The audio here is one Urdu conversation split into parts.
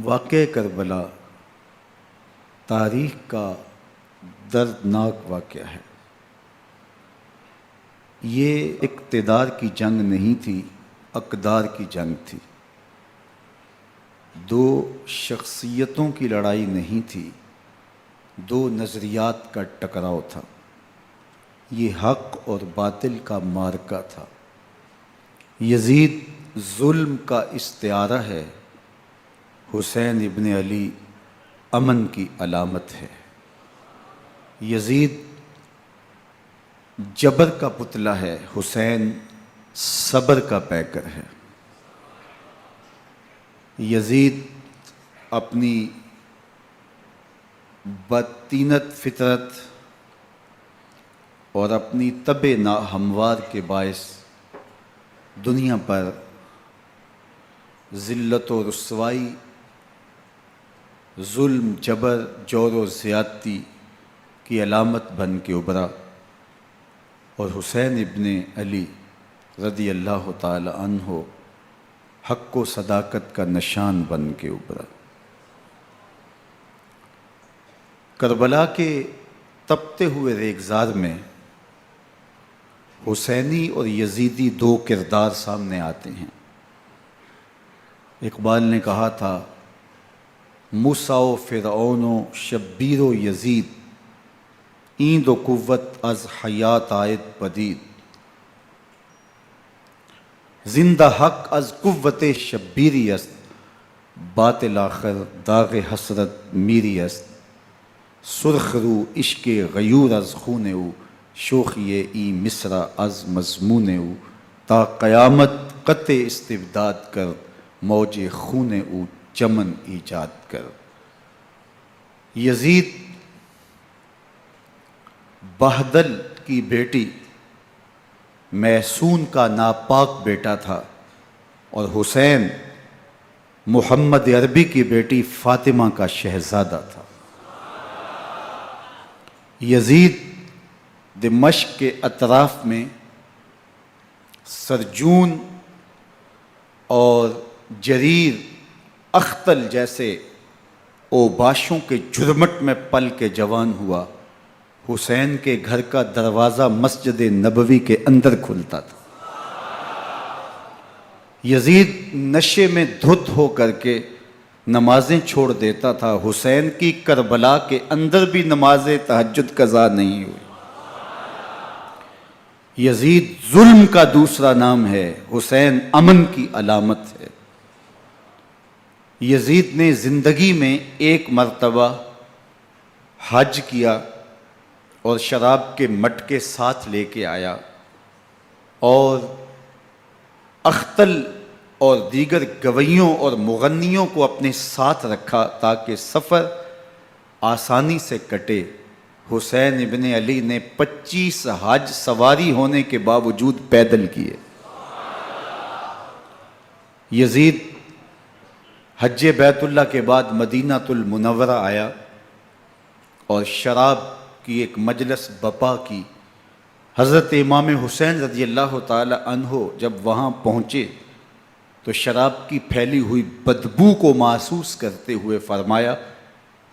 واقعہ کربلا تاریخ کا دردناک واقعہ ہے۔ یہ اقتدار کی جنگ نہیں تھی، اقدار کی جنگ تھی۔ دو شخصیتوں کی لڑائی نہیں تھی، دو نظریات کا ٹکراؤ تھا۔ یہ حق اور باطل کا معرکہ تھا۔ یزید ظلم کا استعارہ ہے، حسین ابن علی امن کی علامت ہے۔ یزید جبر کا پتلا ہے، حسین صبر کا پیکر ہے۔ یزید اپنی بدطینت فطرت اور اپنی طبع ناہموار کے باعث دنیا پر ذلت و رسوائی، ظلم، جبر، جور و زیادتی کی علامت بن کے ابھرا، اور حسین ابن علی رضی اللہ تعالی عنہ حق و صداقت کا نشان بن کے ابھرا۔ کربلا کے تپتے ہوئے ریگزار میں حسینی اور یزیدی دو کردار سامنے آتے ہیں۔ اقبال نے کہا تھا، موسیٰ و فرعون و شبیر و یزید، ایند و قوت از حیات آید پدید، زندہ حق از قوت شبیری است، باطل آخر داغ حسرت میری است، سرخ رو عشق غیور از خون او، شوخی ای مصرع از مضمون او، تا قیامت قطع استبداد کر، موج خون او چمن ایجاد کر۔ یزید بہدل کی بیٹی محسون کا ناپاک بیٹا تھا، اور حسین محمد عربی کی بیٹی فاطمہ کا شہزادہ تھا۔ یزید دمشق کے اطراف میں سرجون اور جریر، اختل جیسے اوباشوں کے جھرمٹ میں پل کے جوان ہوا۔ حسین کے گھر کا دروازہ مسجد نبوی کے اندر کھلتا تھا۔ یزید نشے میں دھت ہو کر کے نمازیں چھوڑ دیتا تھا۔ حسین کی کربلا کے اندر بھی نماز تہجد قضا نہیں ہوئی۔ یزید ظلم کا دوسرا نام ہے، حسین امن کی علامت ہے۔ یزید نے زندگی میں ایک مرتبہ حج کیا اور شراب کے مٹکے ساتھ لے کے آیا، اور اختل اور دیگر گویوں اور مغنیوں کو اپنے ساتھ رکھا تاکہ سفر آسانی سے کٹے۔ حسین ابن علی نے 25 حج سواری ہونے کے باوجود پیدل کیے۔ یزید حج بیت اللہ کے بعد مدینہ المنورہ آیا اور شراب کی ایک مجلس بپا کی۔ حضرت امام حسین رضی اللہ تعالی عنہ جب وہاں پہنچے تو شراب کی پھیلی ہوئی بدبو کو محسوس کرتے ہوئے فرمایا،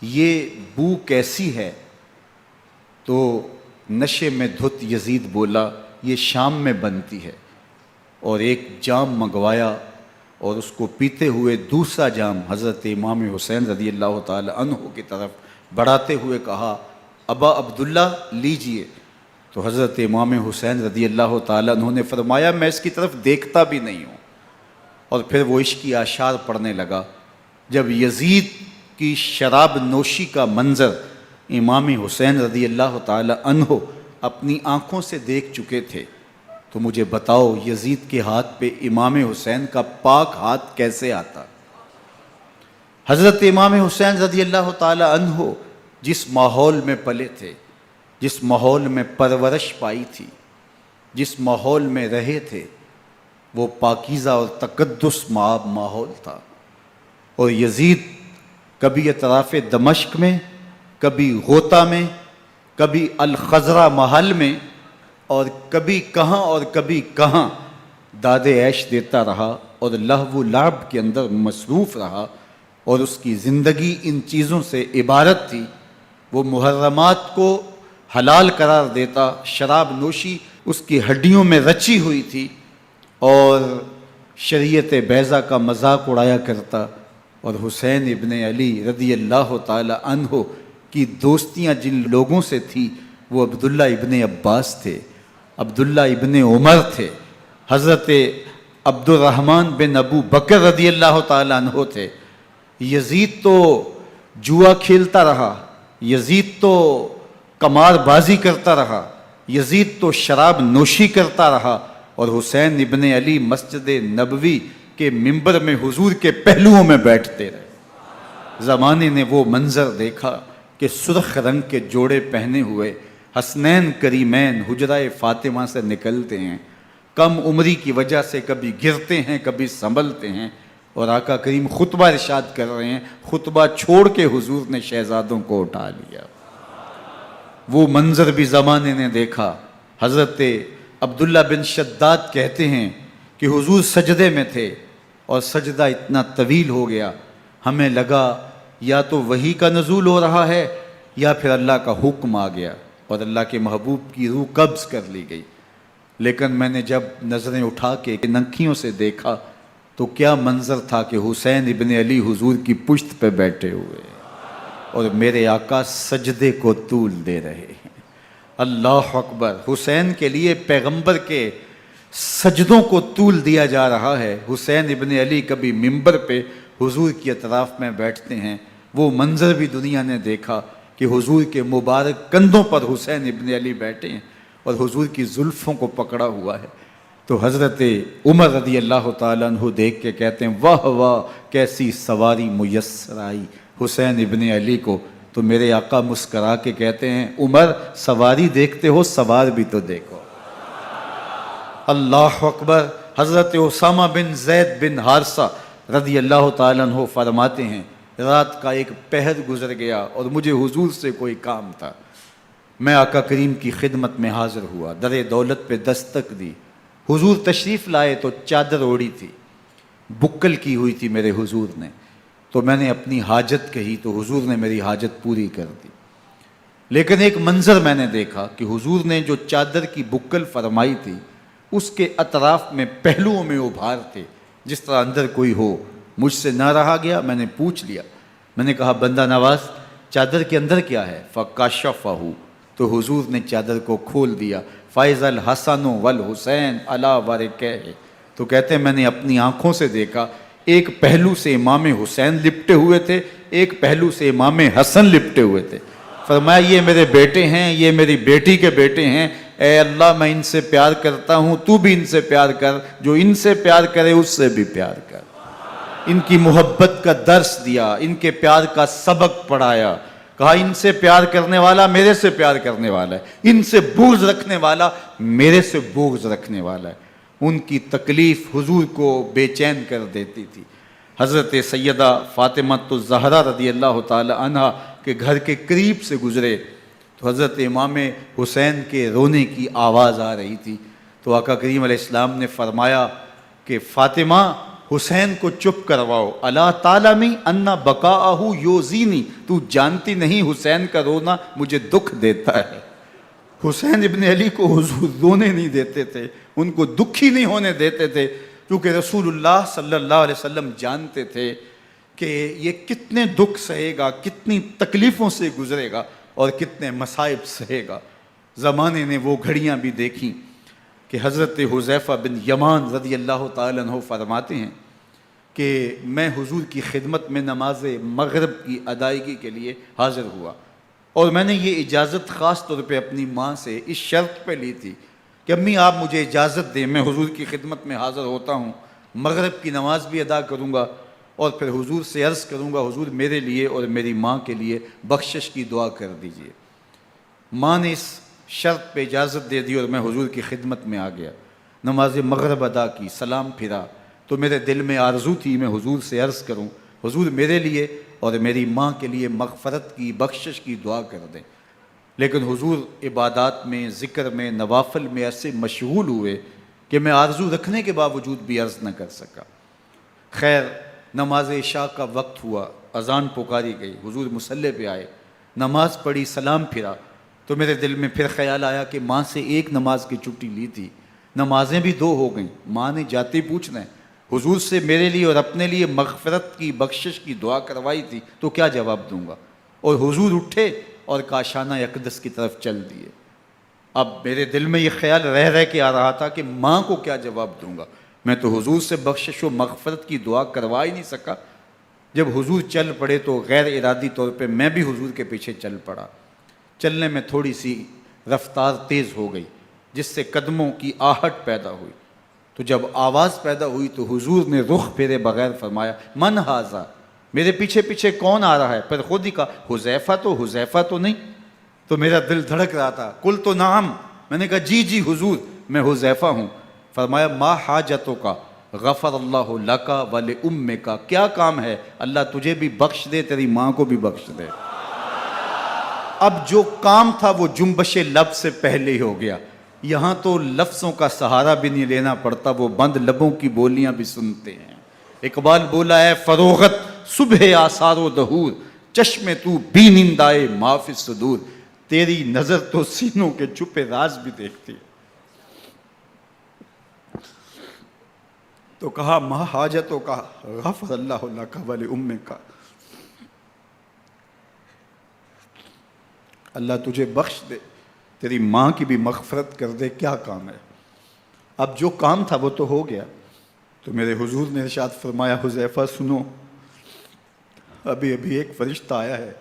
یہ بو کیسی ہے؟ تو نشے میں دھت یزید بولا، یہ شام میں بنتی ہے، اور ایک جام منگوایا اور اس کو پیتے ہوئے دوسرا جام حضرت امام حسین رضی اللہ تعالی عنہ کی طرف بڑھاتے ہوئے کہا، ابا عبداللہ لیجئے۔ تو حضرت امام حسین رضی اللہ تعالیٰ عنہ نے فرمایا، میں اس کی طرف دیکھتا بھی نہیں ہوں، اور پھر وہ عشقی اشعار پڑھنے لگا۔ جب یزید کی شراب نوشی کا منظر امام حسین رضی اللہ تعالیٰ عنہ اپنی آنکھوں سے دیکھ چکے تھے تو مجھے بتاؤ، یزید کے ہاتھ پہ امام حسین کا پاک ہاتھ کیسے آتا؟ حضرت امام حسین رضی اللہ تعالیٰ عنہ جس ماحول میں پلے تھے، جس ماحول میں پرورش پائی تھی، جس ماحول میں رہے تھے، وہ پاکیزہ اور تقدس مآب ماحول تھا۔ اور یزید کبھی اطراف دمشق میں، کبھی غوطہ میں، کبھی الخضرہ محل میں، اور کبھی کہاں داد عیش دیتا رہا اور لہو و لعب کے اندر مصروف رہا۔ اور اس کی زندگی ان چیزوں سے عبارت تھی. وہ محرمات کو حلال قرار دیتا، شراب نوشی اس کی ہڈیوں میں رچی ہوئی تھی، اور شریعت بیضا کا مذاق اڑایا کرتا. اور حسین ابن علی رضی اللہ تعالی عنہ کی دوستیاں جن لوگوں سے تھی وہ عبداللہ ابن عباس تھے، عبداللہ ابن عمر تھے، حضرت عبد الرحمن بن ابو بکر رضی اللہ تعالی عنہ تھے. یزید تو جوا کھیلتا رہا، یزید تو قمار بازی کرتا رہا، یزید تو شراب نوشی کرتا رہا، اور حسین ابن علی مسجد نبوی کے ممبر میں حضور کے پہلوؤں میں بیٹھتے رہے. زمانے نے وہ منظر دیکھا کہ سرخ رنگ کے جوڑے پہنے ہوئے حسنین کریمین حجرہ فاطمہ سے نکلتے ہیں. کم عمری کی وجہ سے کبھی گرتے ہیں کبھی سنبھلتے ہیں، اور آقا کریم خطبہ ارشاد کر رہے ہیں، خطبہ چھوڑ کے حضور نے شہزادوں کو اٹھا لیا. وہ منظر بھی زمانے نے دیکھا. حضرت عبداللہ بن شداد کہتے ہیں کہ حضور سجدے میں تھے اور سجدہ اتنا طویل ہو گیا، ہمیں لگا یا تو وحی کا نزول ہو رہا ہے یا پھر اللہ کا حکم آ گیا اور اللہ کے محبوب کی روح قبض کر لی گئی. لیکن میں نے جب نظریں اٹھا کے ننکیوں سے دیکھا تو کیا منظر تھا کہ حسین ابن علی حضور کی پشت پہ بیٹھے ہوئے اور میرے آقا سجدے کو طول دے رہے ہیں. اللہ اکبر. حسین کے لیے پیغمبر کے سجدوں کو طول دیا جا رہا ہے. حسین ابن علی کبھی ممبر پہ حضور کی اطراف میں بیٹھتے ہیں. وہ منظر بھی دنیا نے دیکھا کہ حضور کے مبارک کندھوں پر حسین ابن علی بیٹھے ہیں اور حضور کی زلفوں کو پکڑا ہوا ہے. تو حضرت عمر رضی اللہ تعالیٰ عنہ دیکھ کے کہتے ہیں واہ واہ کیسی سواری میسر آئی حسین ابن علی کو. تو میرے آقا مسکرا کے کہتے ہیں عمر سواری دیکھتے ہو سوار بھی تو دیکھو. اللہ اکبر. حضرت اسامہ بن زید بن حارثہ رضی اللہ تعالیٰ عنہ فرماتے ہیں رات کا ایک پہر گزر گیا اور مجھے حضور سے کوئی کام تھا. میں آقا کریم کی خدمت میں حاضر ہوا، در دولت پہ دستک دی. حضور تشریف لائے تو چادر اوڑی تھی، بکل کی ہوئی تھی میرے حضور نے. تو میں نے اپنی حاجت کہی تو حضور نے میری حاجت پوری کر دی. لیکن ایک منظر میں نے دیکھا کہ حضور نے جو چادر کی بکل فرمائی تھی اس کے اطراف میں پہلوؤں میں ابھار تھے جس طرح اندر کوئی ہو. مجھ سے نہ رہا گیا، میں نے پوچھ لیا. میں نے کہا بندہ نواز چادر کے اندر کیا ہے؟ فکاشفہ. تو حضور نے چادر کو کھول دیا. فائز الحسن والحسین علی ورکہ. تو کہتے ہیں میں نے اپنی آنکھوں سے دیکھا ایک پہلو سے امام حسین لپٹے ہوئے تھے، ایک پہلو سے امام حسن لپٹے ہوئے تھے. فرمایا یہ میرے بیٹے ہیں، یہ میری بیٹی کے بیٹے ہیں. اے اللہ میں ان سے پیار کرتا ہوں، تو بھی ان سے پیار کر، جو ان سے پیار کرے اس سے بھی پیار کر. ان کی محبت کا درس دیا، ان کے پیار کا سبق پڑھایا. کہا ان سے پیار کرنے والا میرے سے پیار کرنے والا ہے، ان سے بغض رکھنے والا میرے سے بغض رکھنے والا ہے. ان کی تکلیف حضور کو بے چین کر دیتی تھی. حضرت سیدہ فاطمہ الزہرا رضی اللہ تعالی عنہا کے گھر کے قریب سے گزرے تو حضرت امام حسین کے رونے کی آواز آ رہی تھی. تو آقا کریم علیہ السلام نے فرمایا کہ فاطمہ حسین کو چپ کرواؤ. اللہ تعالیٰ انا بقاءہ یوزینی. تو جانتی نہیں حسین کا رونا مجھے دکھ دیتا ہے. حسین ابن علی کو حضور رونے نہیں دیتے تھے، ان کو دکھی نہیں ہونے دیتے تھے، کیونکہ رسول اللہ صلی اللہ علیہ وسلم جانتے تھے کہ یہ کتنے دکھ سہے گا، کتنی تکلیفوں سے گزرے گا اور کتنے مصائب سہے گا. زمانے نے وہ گھڑیاں بھی دیکھیں کہ حضرت حذیفہ بن یمان رضی اللہ تعالیٰ عنہ فرماتے ہیں کہ میں حضور کی خدمت میں نماز مغرب کی ادائیگی کے لیے حاضر ہوا، اور میں نے یہ اجازت خاص طور پہ اپنی ماں سے اس شرط پہ لی تھی کہ امی آپ مجھے اجازت دیں، میں حضور کی خدمت میں حاضر ہوتا ہوں، مغرب کی نماز بھی ادا کروں گا اور پھر حضور سے عرض کروں گا حضور میرے لیے اور میری ماں کے لیے بخشش کی دعا کر دیجئے. ماں نے اس شرط پہ اجازت دے دی اور میں حضور کی خدمت میں آ گیا. نماز مغرب ادا کی، سلام پھرا تو میرے دل میں آرزو تھی میں حضور سے عرض کروں حضور میرے لیے اور میری ماں کے لیے مغفرت کی بخشش کی دعا کر دیں. لیکن حضور عبادات میں، ذکر میں، نوافل میں ایسے مشغول ہوئے کہ میں آرزو رکھنے کے باوجود بھی عرض نہ کر سکا. خیر نماز عشاء کا وقت ہوا اذان پکاری گئی، حضور مصلی پہ آئے، نماز پڑھی، سلام پھرا، تو میرے دل میں پھر خیال آیا کہ ماں سے ایک نماز کی چھٹی لی تھی، نمازیں بھی 2 ہو گئیں، ماں نے جاتے پوچھنا ہے حضور سے میرے لیے اور اپنے لیے مغفرت کی بخشش کی دعا کروائی تھی، تو کیا جواب دوں گا؟ اور حضور اٹھے اور کاشانہ اقدس کی طرف چل دیے۔ اب میرے دل میں یہ خیال رہ کے آ رہا تھا کہ ماں کو کیا جواب دوں گا؟ میں تو حضور سے بخشش و مغفرت کی دعا کروا ہی نہیں سکا۔ جب حضور چل پڑے تو غیر ارادی طور پہ میں بھی حضور کے پیچھے چل پڑا۔ چلنے میں تھوڑی سی رفتار تیز ہو گئی، جس سے قدموں کی آہٹ پیدا ہوئی، تو جب آواز پیدا ہوئی تو حضور نے رخ پھیرے بغیر فرمایا من ھذا، میرے پیچھے پیچھے کون آ رہا ہے؟ پھر خود ہی کہا حذیفہ تو نہیں؟ تو میرا دل دھڑک رہا تھا، قلت نعم، میں نے کہا جی جی حضور میں حذیفہ ہوں۔ فرمایا ما حاجتک غفر اللہ لک ولامک، کیا کام ہے؟ اللہ تجھے بھی بخش دے، تیری ماں کو بھی بخش دے۔ اب جو کام تھا وہ جنبش لب سے پہلے ہی ہو گیا، یہاں تو لفظوں کا سہارا بھی نہیں لینا پڑتا، وہ بند لبوں کی بولیاں بھی سنتے ہیں۔ اقبال بولا ہے فروغت صبح آثار و دہور، چشم تو بی نندائے ما فی الصدور، تیری نظر تو سینوں کے چھپے راز بھی دیکھتی ہے۔ تو کہا ما حاجتوں کا غفر اللہ لک ولامک، اللہ تجھے بخش دے، تیری ماں کی بھی مغفرت کر دے، کیا کام ہے؟ اب جو کام تھا وہ تو ہو گیا۔ تو میرے حضور نے ارشاد فرمایا حذیفہ سنو، ابھی ایک فرشتہ آیا ہے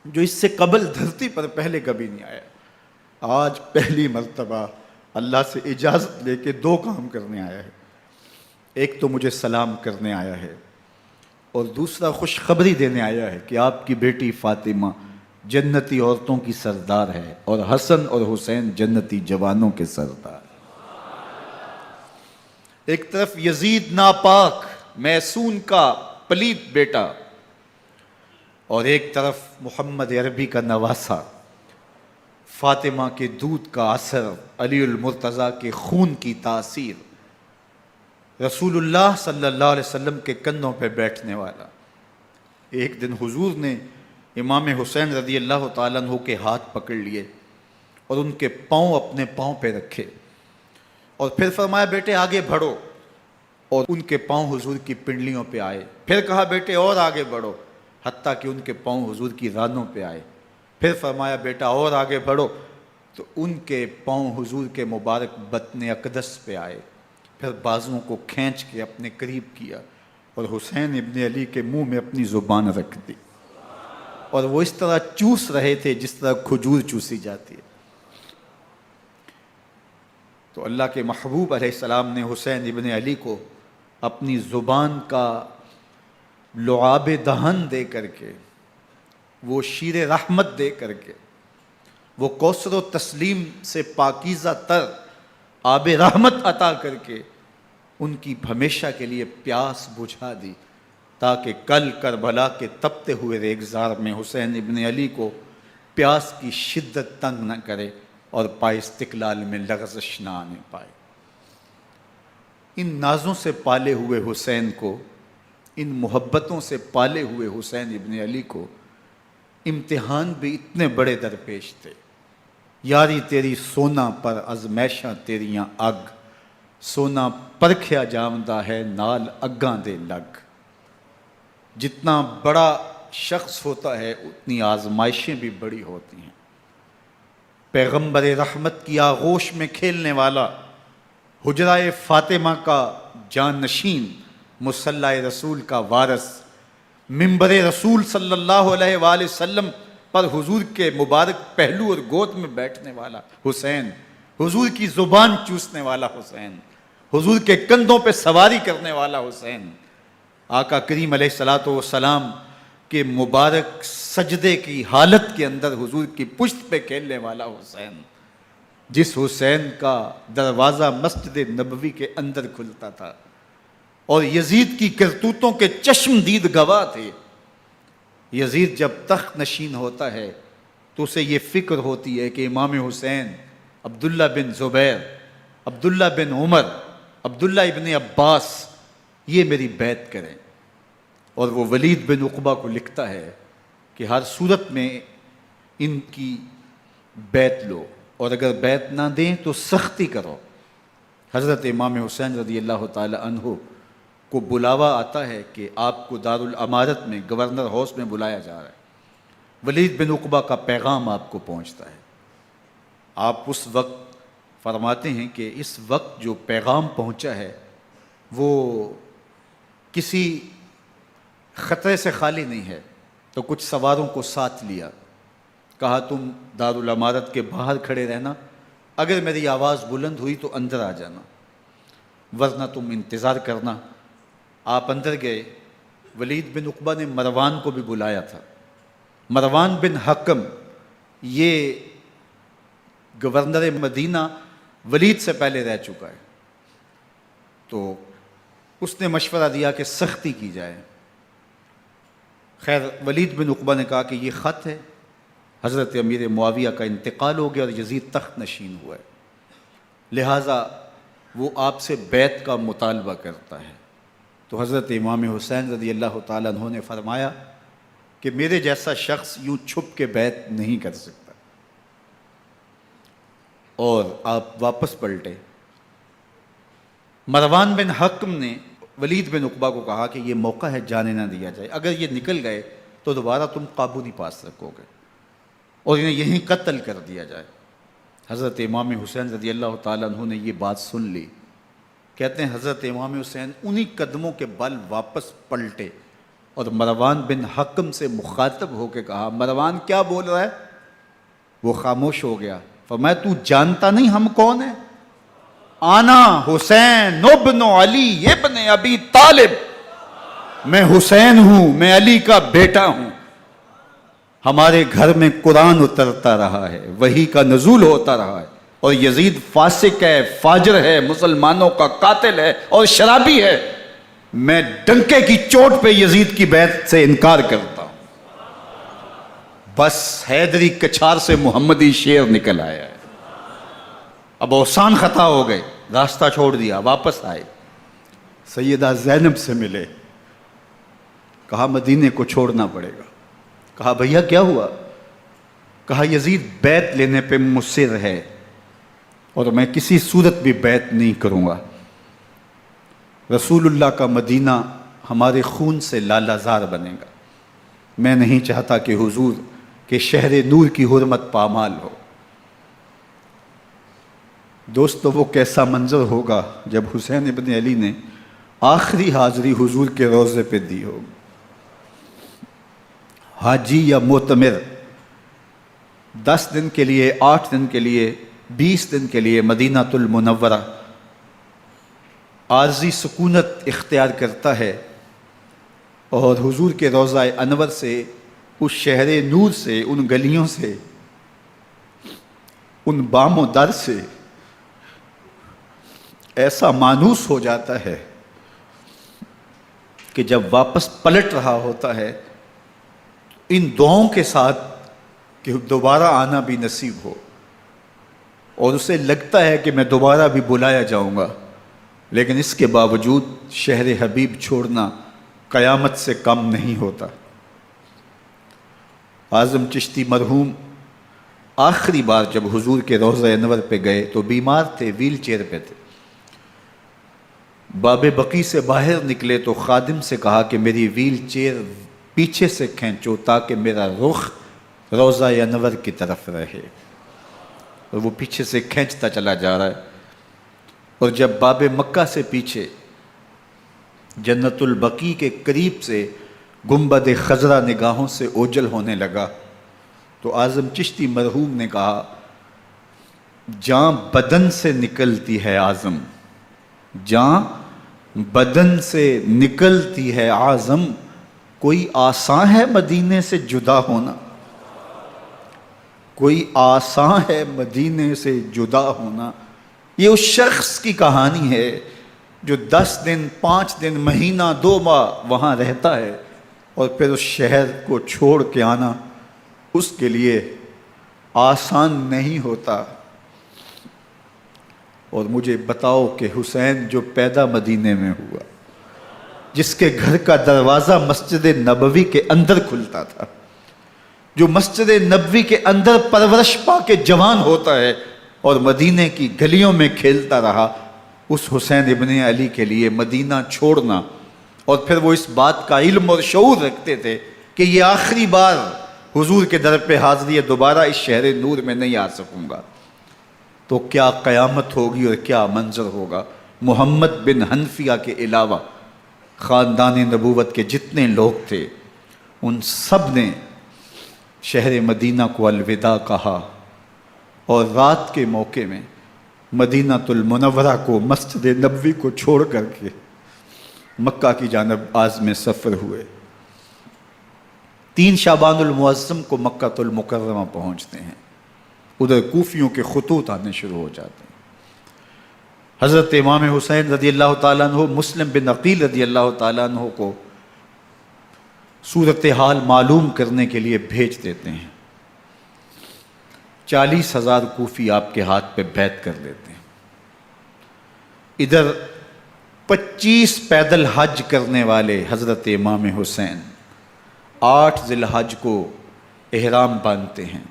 جو اس سے قبل دھرتی پر پہلے کبھی نہیں آیا، آج پہلی مرتبہ اللہ سے اجازت لے کے 2 کام کرنے آیا ہے۔ ایک تو مجھے سلام کرنے آیا ہے، اور دوسرا خوشخبری دینے آیا ہے کہ آپ کی بیٹی فاطمہ جنتی عورتوں کی سردار ہے، اور حسن اور حسین جنتی جوانوں کے سردار۔ ایک طرف یزید ناپاک میسون کا پلیت بیٹا، اور ایک طرف محمد عربی کا نواسا، فاطمہ کے دودھ کا اثر، علی المرتضیٰ کے خون کی تاثیر، رسول اللہ صلی اللہ علیہ وسلم کے کندھوں پہ بیٹھنے والا۔ ایک دن حضور نے امام حسین رضی اللہ تعالیٰ عنہ کے ہاتھ پکڑ لیے اور ان کے پاؤں اپنے پاؤں پہ رکھے، اور پھر فرمایا بیٹے آگے بڑھو، اور ان کے پاؤں حضور کی پنڈلیوں پہ آئے۔ پھر کہا بیٹے اور آگے بڑھو، حتیٰ کہ ان کے پاؤں حضور کی رانوں پہ آئے۔ پھر فرمایا بیٹا اور آگے بڑھو، تو ان کے پاؤں حضور کے مبارک بطن اقدس پہ آئے۔ پھر بازوؤں کو کھینچ کے اپنے قریب کیا اور حسین ابن علی کے منہ میں اپنی زبان رکھ دی، اور وہ اس طرح چوس رہے تھے جس طرح کھجور چوسی جاتی ہے۔ تو اللہ کے محبوب علیہ السلام نے حسین ابن علی کو اپنی زبان کا لعاب دہن دے کر کے، وہ شیر رحمت دے کر کے، وہ کوثر و تسلیم سے پاکیزہ تر آب رحمت عطا کر کے ان کی ہمیشہ کے لیے پیاس بجھا دی، تاکہ کل کربلا کے تپتے ہوئے ریگزار میں حسین ابن علی کو پیاس کی شدت تنگ نہ کرے اور پائے استقلال میں لغزش نہ آنے پائے۔ ان نازوں سے پالے ہوئے حسین کو، ان محبتوں سے پالے ہوئے حسین ابن علی کو امتحان بھی اتنے بڑے درپیش تھے۔ یاری تیری سونا پر ازمیشاں تیریاں اگ، سونا پرکھیا جامدہ ہے نال اگاں دے لگ۔ جتنا بڑا شخص ہوتا ہے اتنی آزمائشیں بھی بڑی ہوتی ہیں۔ پیغمبر رحمت کی آغوش میں کھیلنے والا، حجرہ فاطمہ کا جانشین، مصلی رسول کا وارث، منبر رسول صلی اللہ علیہ وآلہ وسلم پر حضور کے مبارک پہلو اور گود میں بیٹھنے والا حسین، حضور کی زبان چوسنے والا حسین، حضور کے کندھوں پہ سواری کرنے والا حسین، آقا کریم علیہ الصلوۃ والسلام کے مبارک سجدے کی حالت کے اندر حضور کی پشت پہ کھیلنے والا حسین، جس حسین کا دروازہ مسجد نبوی کے اندر کھلتا تھا اور یزید کی کرتوتوں کے چشم دید گواہ تھے۔ یزید جب تخت نشین ہوتا ہے تو اسے یہ فکر ہوتی ہے کہ امام حسین، عبداللہ بن زبیر، عبداللہ بن عمر، عبداللہ ابن عباس، یہ میری بیعت کریں، اور وہ ولید بن عقبہ کو لکھتا ہے کہ ہر صورت میں ان کی بیعت لو، اور اگر بیعت نہ دیں تو سختی کرو۔ حضرت امام حسین رضی اللہ تعالی عنہ کو بلاوا آتا ہے کہ آپ کو دارالامارت میں گورنر ہاؤس میں بلایا جا رہا ہے، ولید بن عقبہ کا پیغام آپ کو پہنچتا ہے۔ آپ اس وقت فرماتے ہیں کہ اس وقت جو پیغام پہنچا ہے وہ کسی خطرے سے خالی نہیں ہے، تو کچھ سواروں کو ساتھ لیا، کہا تم دارالامارت کے باہر کھڑے رہنا، اگر میری آواز بلند ہوئی تو اندر آ جانا، ورنہ تم انتظار کرنا۔ آپ اندر گئے۔ ولید بن عقبہ نے مروان کو بھی بلایا تھا۔ مروان بن حکم یہ گورنر مدینہ ولید سے پہلے رہ چکا ہے، تو اس نے مشورہ دیا کہ سختی کی جائے۔ خیر ولید بن عقبہ نے کہا کہ یہ خط ہے، حضرت امیر معاویہ کا انتقال ہو گیا اور یزید تخت نشین ہوا ہے، لہٰذا وہ آپ سے بیعت کا مطالبہ کرتا ہے۔ تو حضرت امام حسین رضی اللہ تعالیٰ عنہ نے فرمایا کہ میرے جیسا شخص یوں چھپ کے بیعت نہیں کر سکتا، اور آپ واپس پلٹے۔ مروان بن حکم نے ولید بن عقبہ کو کہا کہ یہ موقع ہے جانے نہ دیا جائے، اگر یہ نکل گئے تو دوبارہ تم قابو نہیں پا سکو گے، اور انہیں یہیں قتل کر دیا جائے۔ حضرت امام حسین رضی اللہ تعالیٰ عنہ نے یہ بات سن لی۔ کہتے ہیں حضرت امام حسین انہی قدموں کے بل واپس پلٹے اور مروان بن حکم سے مخاطب ہو کے کہا، مروان کیا بول رہا ہے؟ وہ خاموش ہو گیا۔ فرمایا تو جانتا نہیں ہم کون ہیں؟ آنا حسین ابن علی ابن ابی طالب، میں حسین ہوں، میں علی کا بیٹا ہوں، ہمارے گھر میں قرآن اترتا رہا ہے، وحی کا نزول ہوتا رہا ہے، اور یزید فاسق ہے، فاجر ہے، مسلمانوں کا قاتل ہے اور شرابی ہے، میں ڈنکے کی چوٹ پہ یزید کی بیعت سے انکار کرتا ہوں۔ بس حیدری کچھار سے محمدی شیر نکل آیا ہے۔ اب اوسان خطا ہو گئے، راستہ چھوڑ دیا، واپس آئے، سیدہ زینب سے ملے، کہا مدینے کو چھوڑنا پڑے گا۔ کہا بھیا کیا ہوا؟ کہا یزید بیعت لینے پہ مصر ہے اور میں کسی صورت بھی بیعت نہیں کروں گا، رسول اللہ کا مدینہ ہمارے خون سے لالہ زار بنے گا، میں نہیں چاہتا کہ حضور کے شہر نور کی حرمت پامال ہو۔ دوستو وہ کیسا منظر ہوگا جب حسین ابن علی نے آخری حاضری حضور کے روضے پہ دی ہوگی۔ حاجی یا معتمر 10 دن کے لیے، 8 دن کے لیے، 20 دن کے لیے مدینہ المنورہ عارضی سکونت اختیار کرتا ہے، اور حضور کے روضہ انور سے، اس شہر نور سے، ان گلیوں سے، ان بام و در سے ایسا مانوس ہو جاتا ہے کہ جب واپس پلٹ رہا ہوتا ہے ان دعاؤں کے ساتھ کہ دوبارہ آنا بھی نصیب ہو، اور اسے لگتا ہے کہ میں دوبارہ بھی بلایا جاؤں گا، لیکن اس کے باوجود شہر حبیب چھوڑنا قیامت سے کم نہیں ہوتا۔ اعظم چشتی مرحوم آخری بار جب حضور کے روضہ انور پہ گئے تو بیمار تھے، ویل چیئر پہ تھے۔ باب بقی سے باہر نکلے تو خادم سے کہا کہ میری ویل چیئر پیچھے سے کھینچو تاکہ میرا رخ روضہ انور کی طرف رہے، اور وہ پیچھے سے کھینچتا چلا جا رہا ہے، اور جب باب مکہ سے پیچھے جنت البقیع کے قریب سے گنبد خضرا نگاہوں سے اوجل ہونے لگا تو اعظم چشتی مرحوم نے کہا، جان بدن سے نکلتی ہے اعظم، جان بدن سے نکلتی ہے اعظم، کوئی آسان ہے مدینے سے جدا ہونا، کوئی آسان ہے مدینے سے جدا ہونا۔ یہ اس شخص کی کہانی ہے جو 10 دن، 5 دن، مہینہ، 2 ماہ وہاں رہتا ہے، اور پھر اس شہر کو چھوڑ کے آنا اس کے لیے آسان نہیں ہوتا۔ اور مجھے بتاؤ کہ حسین جو پیدا مدینے میں ہوا، جس کے گھر کا دروازہ مسجد نبوی کے اندر کھلتا تھا، جو مسجد نبوی کے اندر پرورش پا کے جوان ہوتا ہے اور مدینے کی گلیوں میں کھیلتا رہا، اس حسین ابن علی کے لیے مدینہ چھوڑنا، اور پھر وہ اس بات کا علم اور شعور رکھتے تھے کہ یہ آخری بار حضور کے در پہ حاضری ہے، دوبارہ اس شہر نور میں نہیں آ سکوں گا، تو کیا قیامت ہوگی اور کیا منظر ہوگا۔ محمد بن حنفیہ کے علاوہ خاندان نبوت کے جتنے لوگ تھے ان سب نے شہر مدینہ کو الوداع کہا، اور رات کے موقع میں مدینہ المنورہ کو، مسجد نبوی کو چھوڑ کر کے مکہ کی جانب عازم سفر ہوئے۔ 3 شعبان المعظم کو مکہ المکرمہ پہنچتے ہیں، ادھر کوفیوں کے خطوط آنے شروع ہو جاتے ہیں۔ حضرت امام حسین رضی اللہ تعالیٰ عنہ مسلم بن عقیل رضی اللہ تعالیٰ عنہ کو صورتحال معلوم کرنے کے لیے بھیج دیتے ہیں۔ 40,000 کوفی آپ کے ہاتھ پہ بیعت کر لیتے ہیں۔ ادھر 25 پیدل حج کرنے والے حضرت امام حسین 8 ذی الحج کو احرام باندھتے ہیں،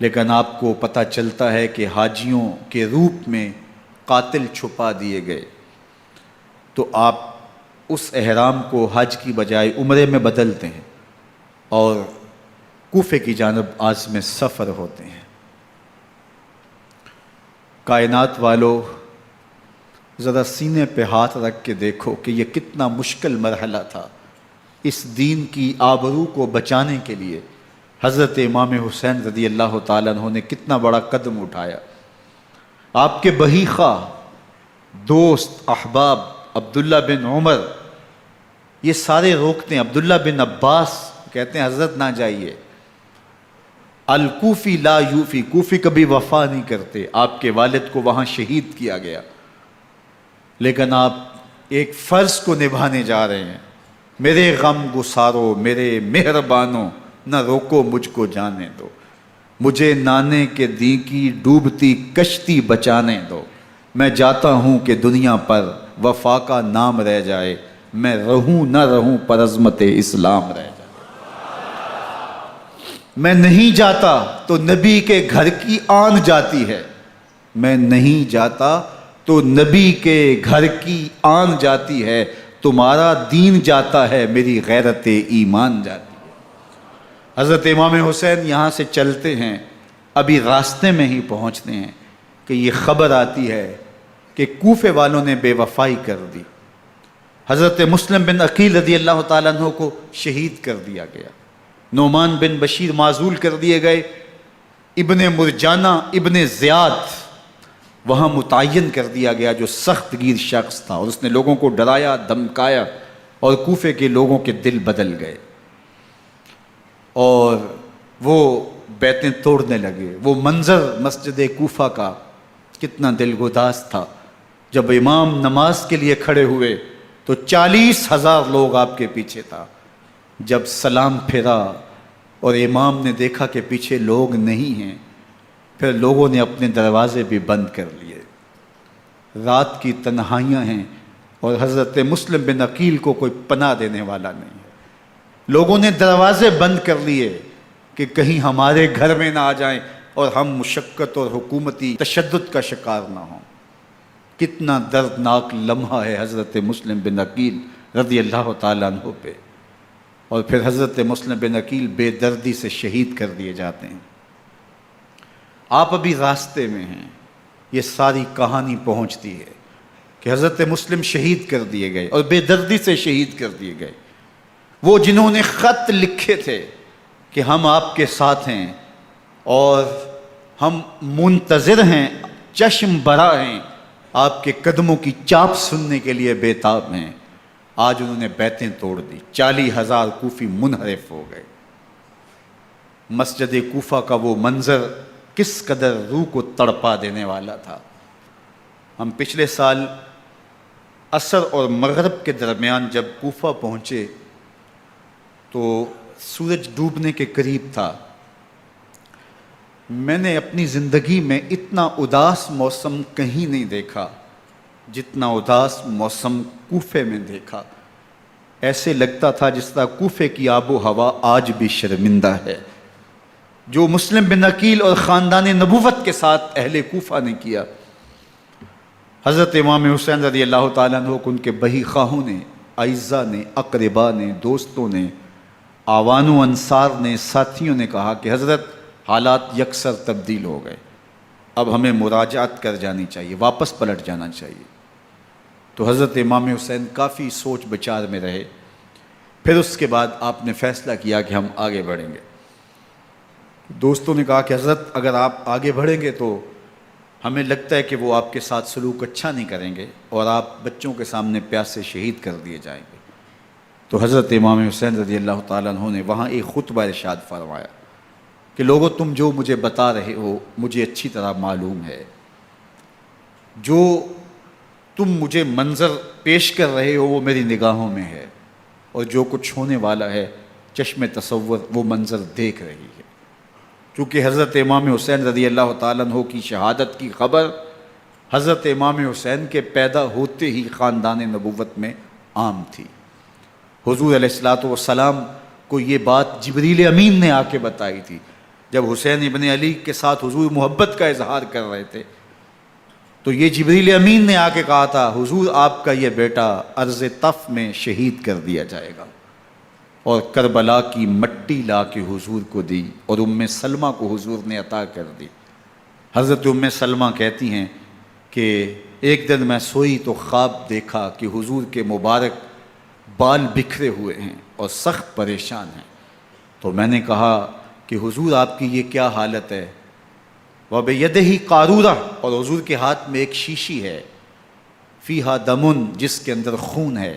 لیکن آپ کو پتہ چلتا ہے کہ حاجیوں کے روپ میں قاتل چھپا دیے گئے، تو آپ اس احرام کو حج کی بجائے عمرے میں بدلتے ہیں اور کوفے کی جانب عازم سفر ہوتے ہیں۔ کائنات والو، ذرا سینے پہ ہاتھ رکھ کے دیکھو کہ یہ کتنا مشکل مرحلہ تھا۔ اس دین کی آبرو کو بچانے کے لیے حضرت امام حسین رضی اللہ تعالیٰ عنہ نے کتنا بڑا قدم اٹھایا۔ آپ کے بہیخہ، دوست، احباب عبداللہ بن عمر یہ سارے روکتے ہیں۔ عبداللہ بن عباس کہتے ہیں حضرت نہ جائیے، الکوفی لا یوفی، کوفی کبھی وفا نہیں کرتے، آپ کے والد کو وہاں شہید کیا گیا، لیکن آپ ایک فرض کو نبھانے جا رہے ہیں۔ میرے غم گسارو، میرے مہربانوں، نہ روکو مجھ کو جانے دو، مجھے نانے کے دی کی ڈوبتی کشتی بچانے دو، میں جاتا ہوں کہ دنیا پر وفا کا نام رہ جائے، میں رہوں نہ رہوں پر عظمت اسلام رہ جائے۔ میں نہیں جاتا تو نبی کے گھر کی آن جاتی ہے، میں نہیں جاتا تو نبی کے گھر کی آن جاتی ہے، تمہارا دین جاتا ہے میری غیرت ایمان جاتی ہے۔ حضرت امام حسین یہاں سے چلتے ہیں، ابھی راستے میں ہی پہنچتے ہیں کہ یہ خبر آتی ہے کہ کوفے والوں نے بے وفائی کر دی، حضرت مسلم بن عقیل رضی اللہ تعالیٰ عنہ کو شہید کر دیا گیا، نعمان بن بشیر معزول کر دیے گئے، ابن مرجانہ ابن زیاد وہاں متعین کر دیا گیا جو سخت گیر شخص تھا، اور اس نے لوگوں کو ڈرایا دھمکایا اور کوفے کے لوگوں کے دل بدل گئے اور وہ بیتیں توڑنے لگے۔ وہ منظر مسجد کوفہ کا کتنا دلگداز تھا، جب امام نماز کے لیے کھڑے ہوئے تو 40,000 لوگ آپ کے پیچھے تھا۔ جب سلام پھیرا اور امام نے دیکھا کہ پیچھے لوگ نہیں ہیں، پھر لوگوں نے اپنے دروازے بھی بند کر لیے۔ رات کی تنہائیاں ہیں اور حضرت مسلم بن عقیل کو کوئی پناہ دینے والا نہیں ہے۔ لوگوں نے دروازے بند کر لیے کہ کہیں ہمارے گھر میں نہ آ جائیں اور ہم مشقت اور حکومتی تشدد کا شکار نہ ہوں۔ کتنا دردناک لمحہ ہے حضرت مسلم بن عقیل رضی اللہ تعالیٰ عنہ پہ، اور پھر حضرت مسلم بن عقیل بے دردی سے شہید کر دیے جاتے ہیں۔ آپ ابھی راستے میں ہیں، یہ ساری کہانی پہنچتی ہے کہ حضرت مسلم شہید کر دیے گئے اور بے دردی سے شہید کر دیے گئے۔ وہ جنہوں نے خط لکھے تھے کہ ہم آپ کے ساتھ ہیں اور ہم منتظر ہیں، چشم برا ہیں، آپ کے قدموں کی چاپ سننے کے لیے بےتاب ہیں، آج انہوں نے بیتیں توڑ دی۔ 40,000 کوفی منحرف ہو گئے۔ مسجد کوفہ کا وہ منظر کس قدر روح کو تڑپا دینے والا تھا۔ ہم پچھلے سال عصر اور مغرب کے درمیان جب کوفہ پہنچے تو سورج ڈوبنے کے قریب تھا۔ میں نے اپنی زندگی میں اتنا اداس موسم کہیں نہیں دیکھا جتنا اداس موسم کوفے میں دیکھا۔ ایسے لگتا تھا جس طرح کوفے کی آب و ہوا آج بھی شرمندہ ہے۔ جو مسلم بن عقیل اور خاندان نبوت کے ساتھ اہل کوفہ نے کیا، حضرت امام حسین رضی اللہ تعالیٰ عنہ کو ان کے بہی خواہوں نے، اعزا نے، اقربا نے، دوستوں نے، آوان و انصار نے، ساتھیوں نے کہا کہ حضرت حالات یکسر تبدیل ہو گئے، اب ہمیں مراجعت کر جانی چاہیے، واپس پلٹ جانا چاہیے۔ تو حضرت امام حسین کافی سوچ بچار میں رہے، پھر اس کے بعد آپ نے فیصلہ کیا کہ ہم آگے بڑھیں گے۔ دوستوں نے کہا کہ حضرت اگر آپ آگے بڑھیں گے تو ہمیں لگتا ہے کہ وہ آپ کے ساتھ سلوک اچھا نہیں کریں گے اور آپ بچوں کے سامنے پیاسے شہید کر دیے جائیں گے۔ تو حضرت امام حسین رضی اللہ تعالیٰ عنہ نے وہاں ایک خطبہ ارشاد فرمایا کہ لوگو تم جو مجھے بتا رہے ہو مجھے اچھی طرح معلوم ہے، جو تم مجھے منظر پیش کر رہے ہو وہ میری نگاہوں میں ہے، اور جو کچھ ہونے والا ہے چشم تصور وہ منظر دیکھ رہی ہے۔ چونکہ حضرت امام حسین رضی اللہ تعالیٰ عنہ کی شہادت کی خبر حضرت امام حسین کے پیدا ہوتے ہی خاندان نبوت میں عام تھی۔ حضور علیہ الصلوۃ والسلام کو یہ بات جبریل امین نے آ کے بتائی تھی جب حسین ابن علی کے ساتھ حضور محبت کا اظہار کر رہے تھے، تو یہ جبریل امین نے آ کے کہا تھا حضور آپ کا یہ بیٹا ارض طف میں شہید کر دیا جائے گا، اور کربلا کی مٹی لا کے حضور کو دی اور ام سلمہ کو حضور نے عطا کر دی۔ حضرت ام سلمہ کہتی ہیں کہ ایک دن میں سوئی تو خواب دیکھا کہ حضور کے مبارک بال بکھرے ہوئے ہیں اور سخت پریشان ہیں، تو میں نے کہا کہ حضور آپ کی یہ کیا حالت ہے؟ وَبِيَدِهِ قَارُورَةٌ، اور حضور کے ہاتھ میں ایک شیشی ہے، فِيهَا دَمٌ، جس کے اندر خون ہے۔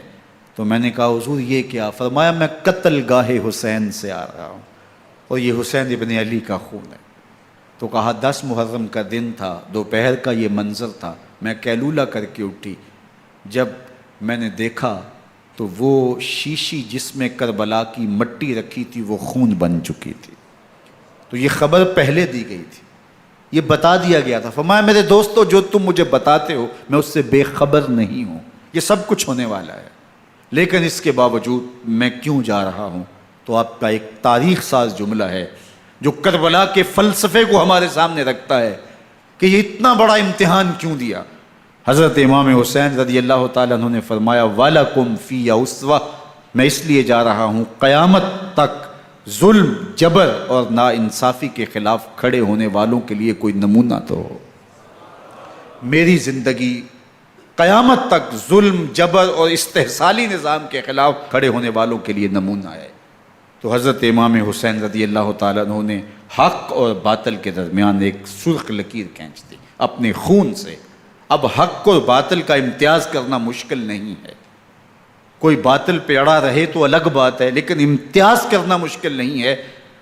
تو میں نے کہا حضور یہ کیا؟ فرمایا میں قتل گاہ حسین سے آ رہا ہوں اور یہ حسین ابن علی کا خون ہے۔ تو کہا 10 محرم کا دن تھا، دوپہر کا یہ منظر تھا، میں کیلولہ کر کے اٹھی، جب میں نے دیکھا تو وہ شیشی جس میں کربلا کی مٹی رکھی تھی وہ خون بن چکی تھی۔ تو یہ خبر پہلے دی گئی تھی، یہ بتا دیا گیا تھا۔ فرمایا میرے دوستو جو تم مجھے بتاتے ہو میں اس سے بے خبر نہیں ہوں، یہ سب کچھ ہونے والا ہے، لیکن اس کے باوجود میں کیوں جا رہا ہوں؟ تو آپ کا ایک تاریخ ساز جملہ ہے جو کربلا کے فلسفے کو ہمارے سامنے رکھتا ہے کہ یہ اتنا بڑا امتحان کیوں دیا۔ حضرت امام حسین رضی اللہ تعالیٰ عنہ نے فرمایا وَلَكُمْ فِيَّ أُسْوَةٌ، میں اس لیے جا رہا ہوں قیامت تک ظلم، جبر اور ناانصافی کے خلاف کھڑے ہونے والوں کے لیے کوئی نمونہ تو ہو۔ میری زندگی قیامت تک ظلم، جبر اور استحصالی نظام کے خلاف کھڑے ہونے والوں کے لیے نمونہ ہے۔ تو حضرت امام حسین رضی اللہ تعالیٰ عنہ نے حق اور باطل کے درمیان ایک سرخ لکیر کھینچ دی اپنے خون سے۔ اب حق اور باطل کا امتیاز کرنا مشکل نہیں ہے، کوئی باطل پہ اڑا رہے تو الگ بات ہے، لیکن امتیاز کرنا مشکل نہیں ہے۔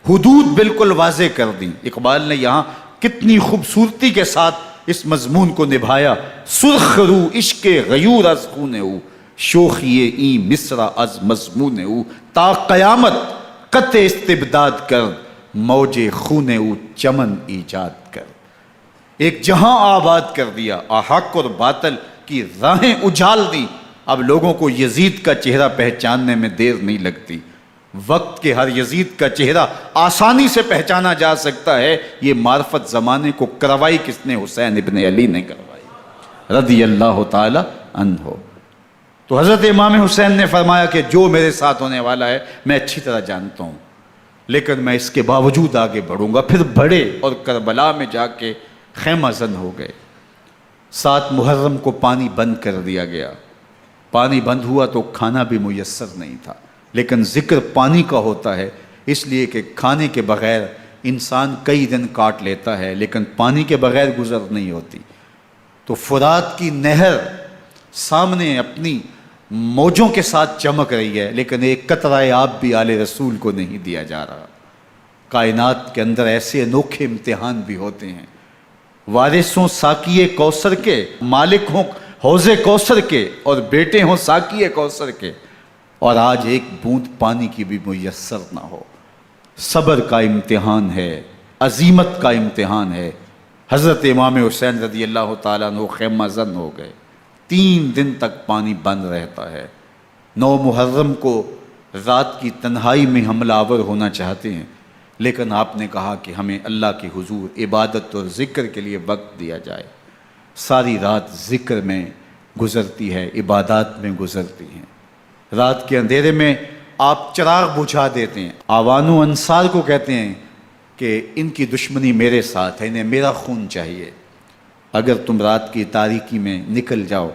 حدود بالکل واضح کر دیں۔ اقبال نے یہاں کتنی خوبصورتی کے ساتھ اس مضمون کو نبھایا۔ سرخ رو عشق غیور از خون او، شوخی این مصرع از مضمون او، تا قیامت قطع استبداد کر، موج خون او چمن ایجاد کر۔ ایک جہاں آباد کر دیا، حق اور باطل کی راہیں اجال دی۔ اب لوگوں کو یزید کا چہرہ پہچاننے میں دیر نہیں لگتی، وقت کے ہر یزید کا چہرہ آسانی سے پہچانا جا سکتا ہے۔ یہ معرفت زمانے کو کروائی کس نے؟ حسین ابن علی نے کروائی رضی اللہ تعالی عنہ۔ تو حضرت امام حسین نے فرمایا کہ جو میرے ساتھ ہونے والا ہے میں اچھی طرح جانتا ہوں، لیکن میں اس کے باوجود آگے بڑھوں گا۔ پھر بڑھے اور کربلا میں جا کے خیمہ زن ہو گئے۔ 7 محرم کو پانی بند کر دیا گیا۔ پانی بند ہوا تو کھانا بھی میسر نہیں تھا، لیکن ذکر پانی کا ہوتا ہے اس لیے کہ کھانے کے بغیر انسان کئی دن کاٹ لیتا ہے، لیکن پانی کے بغیر گزر نہیں ہوتی۔ تو فرات کی نہر سامنے اپنی موجوں کے ساتھ چمک رہی ہے، لیکن ایک قطرہ آب بھی آل رسول کو نہیں دیا جا رہا۔ کائنات کے اندر ایسے انوکھے امتحان بھی ہوتے ہیں۔ وارثوں ساقی کوثر کے، مالک ہوں حوض کوثر کے، اور بیٹے ہوں ساقی کوثر کے، اور آج ایک بوند پانی کی بھی میسر نہ ہو۔ صبر کا امتحان ہے، عزیمت کا امتحان ہے۔ حضرت امام حسین رضی اللہ تعالیٰ عنہ خیمہ زن ہو گئے۔ 3 دن تک پانی بند رہتا ہے۔ 9 محرم کو رات کی تنہائی میں حملہ آور ہونا چاہتے ہیں، لیکن آپ نے کہا کہ ہمیں اللہ کے حضور عبادت اور ذکر کے لیے وقت دیا جائے۔ ساری رات ذکر میں گزرتی ہے، عبادات میں گزرتی ہیں۔ رات کے اندھیرے میں آپ چراغ بجھا دیتے ہیں۔ آوان و انصار کو کہتے ہیں کہ ان کی دشمنی میرے ساتھ ہے، انہیں میرا خون چاہیے، اگر تم رات کی تاریکی میں نکل جاؤ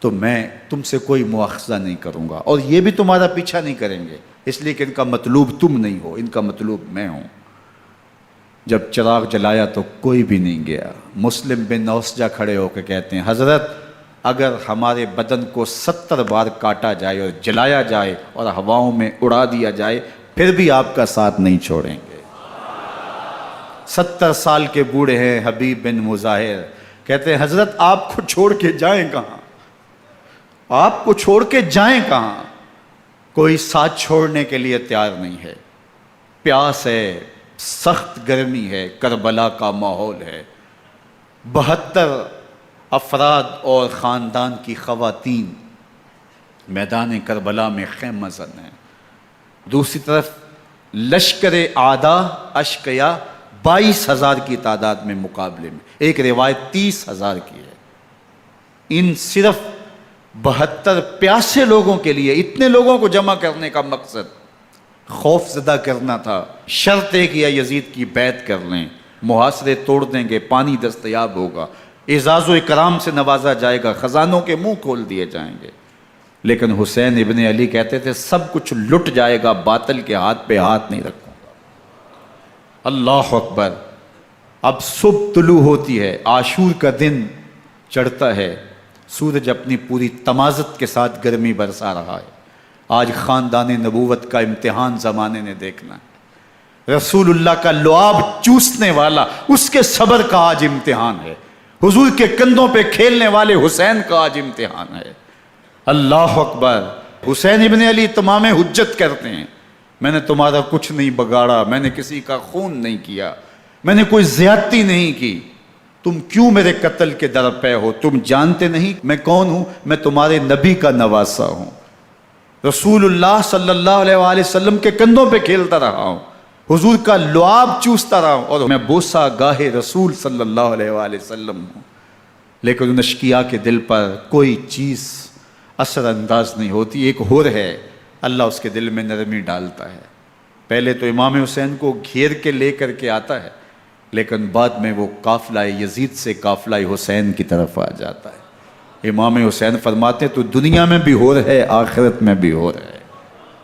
تو میں تم سے کوئی مواخذہ نہیں کروں گا، اور یہ بھی تمہارا پیچھا نہیں کریں گے، اس لیے کہ ان کا مطلوب تم نہیں ہو، ان کا مطلوب میں ہوں۔ جب چراغ جلایا تو کوئی بھی نہیں گیا۔ مسلم بن نوسجہ کھڑے ہو کے کہتے ہیں، حضرت اگر ہمارے بدن کو 70 بار کاٹا جائے اور جلایا جائے اور ہواؤں میں اڑا دیا جائے پھر بھی آپ کا ساتھ نہیں چھوڑیں گے۔ 70 سال کے بوڑھے ہیں حبیب بن مظاہر، کہتے ہیں حضرت آپ کو چھوڑ کے جائیں کہاں، آپ کو چھوڑ کے جائیں کہاں؟ کوئی ساتھ چھوڑنے کے لیے تیار نہیں ہے۔ پیاس ہے، سخت گرمی ہے، کربلا کا ماحول ہے، 72 افراد اور خاندان کی خواتین میدان کربلا میں خیمہ زن ہیں۔ دوسری طرف لشکر اعداء اشقیا 22,000 کی تعداد میں مقابلے میں، ایک روایت 30,000 کی ہے۔ ان صرف 72 پیاسے لوگوں کے لیے اتنے لوگوں کو جمع کرنے کا مقصد خوف زدہ کرنا تھا۔ شرط ہے کہ یا یزید کی بیعت کر لیں، محاصرے توڑ دیں گے، پانی دستیاب ہوگا، اعزاز و اکرام سے نوازا جائے گا، خزانوں کے منہ کھول دیے جائیں گے۔ لیکن حسین ابن علی کہتے تھے سب کچھ لٹ جائے گا، باطل کے ہاتھ پہ ہاتھ نہیں رکھوں گا۔ اللہ اکبر۔ اب صبح طلوع ہوتی ہے، عاشور کا دن چڑھتا ہے، سورج اپنی پوری تمازت کے ساتھ گرمی برسا رہا ہے۔ آج خاندان نبوت کا امتحان زمانے نے دیکھنا ہے۔ رسول اللہ کا لعاب چوسنے والا اس کے صبر کا آج امتحان ہے۔ حضور کے کندھوں پہ کھیلنے والے حسین کا آج امتحان ہے۔ اللہ اکبر۔ حسین ابن علی تمام حجت کرتے ہیں، میں نے تمہارا کچھ نہیں بگاڑا، میں نے کسی کا خون نہیں کیا، میں نے کوئی زیادتی نہیں کی، تم کیوں میرے قتل کے در پہ ہو؟ تم جانتے نہیں میں کون ہوں؟ میں تمہارے نبی کا نواسا ہوں، رسول اللہ صلی اللہ علیہ وآلہ وسلم کے کندھوں پہ کھیلتا رہا ہوں، حضور کا لعاب چوستا رہا ہوں، اور میں بوسہ گاہے رسول صلی اللہ علیہ وآلہ وسلم ہوں۔ لیکن ان اشقیاء کے دل پر کوئی چیز اثر انداز نہیں ہوتی۔ ایک ہور ہے، اللہ اس کے دل میں نرمی ڈالتا ہے۔ پہلے تو امام حسین کو گھیر کے لے کر کے آتا ہے، لیکن بعد میں وہ قافلہ یزید سے قافلہ حسین کی طرف آ جاتا ہے۔ امام حسین فرماتے ہیں تو دنیا میں بھی ہور ہے، آخرت میں بھی ہور ہے،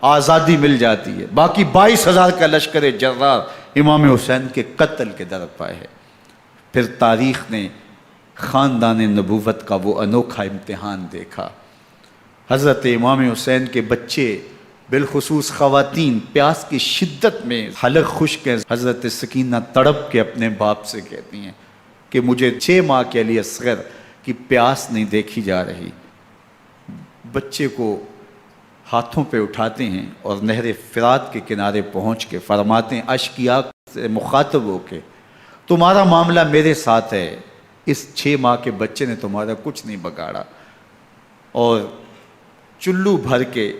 آزادی مل جاتی ہے۔ باقی 22,000 کا لشکر جرار امام حسین کے قتل کے در پہ ہے۔ پھر تاریخ نے خاندان نبوت کا وہ انوکھا امتحان دیکھا۔ حضرت امام حسین کے بچے بالخصوص خواتین پیاس کی شدت میں حلق خشک ہے۔ حضرت سکینہ تڑپ کے اپنے باپ سے کہتی ہیں کہ مجھے 6 ماہ کے علی اصغر کی پیاس نہیں دیکھی جا رہی۔ بچے کو ہاتھوں پہ اٹھاتے ہیں اور نہر فرات کے کنارے پہنچ کے فرماتے ہیں اشقیاء سے مخاطب ہو کے، تمہارا معاملہ میرے ساتھ ہے، اس 6 ماہ کے بچے نے تمہارا کچھ نہیں بگاڑا، اور چلو بھر کے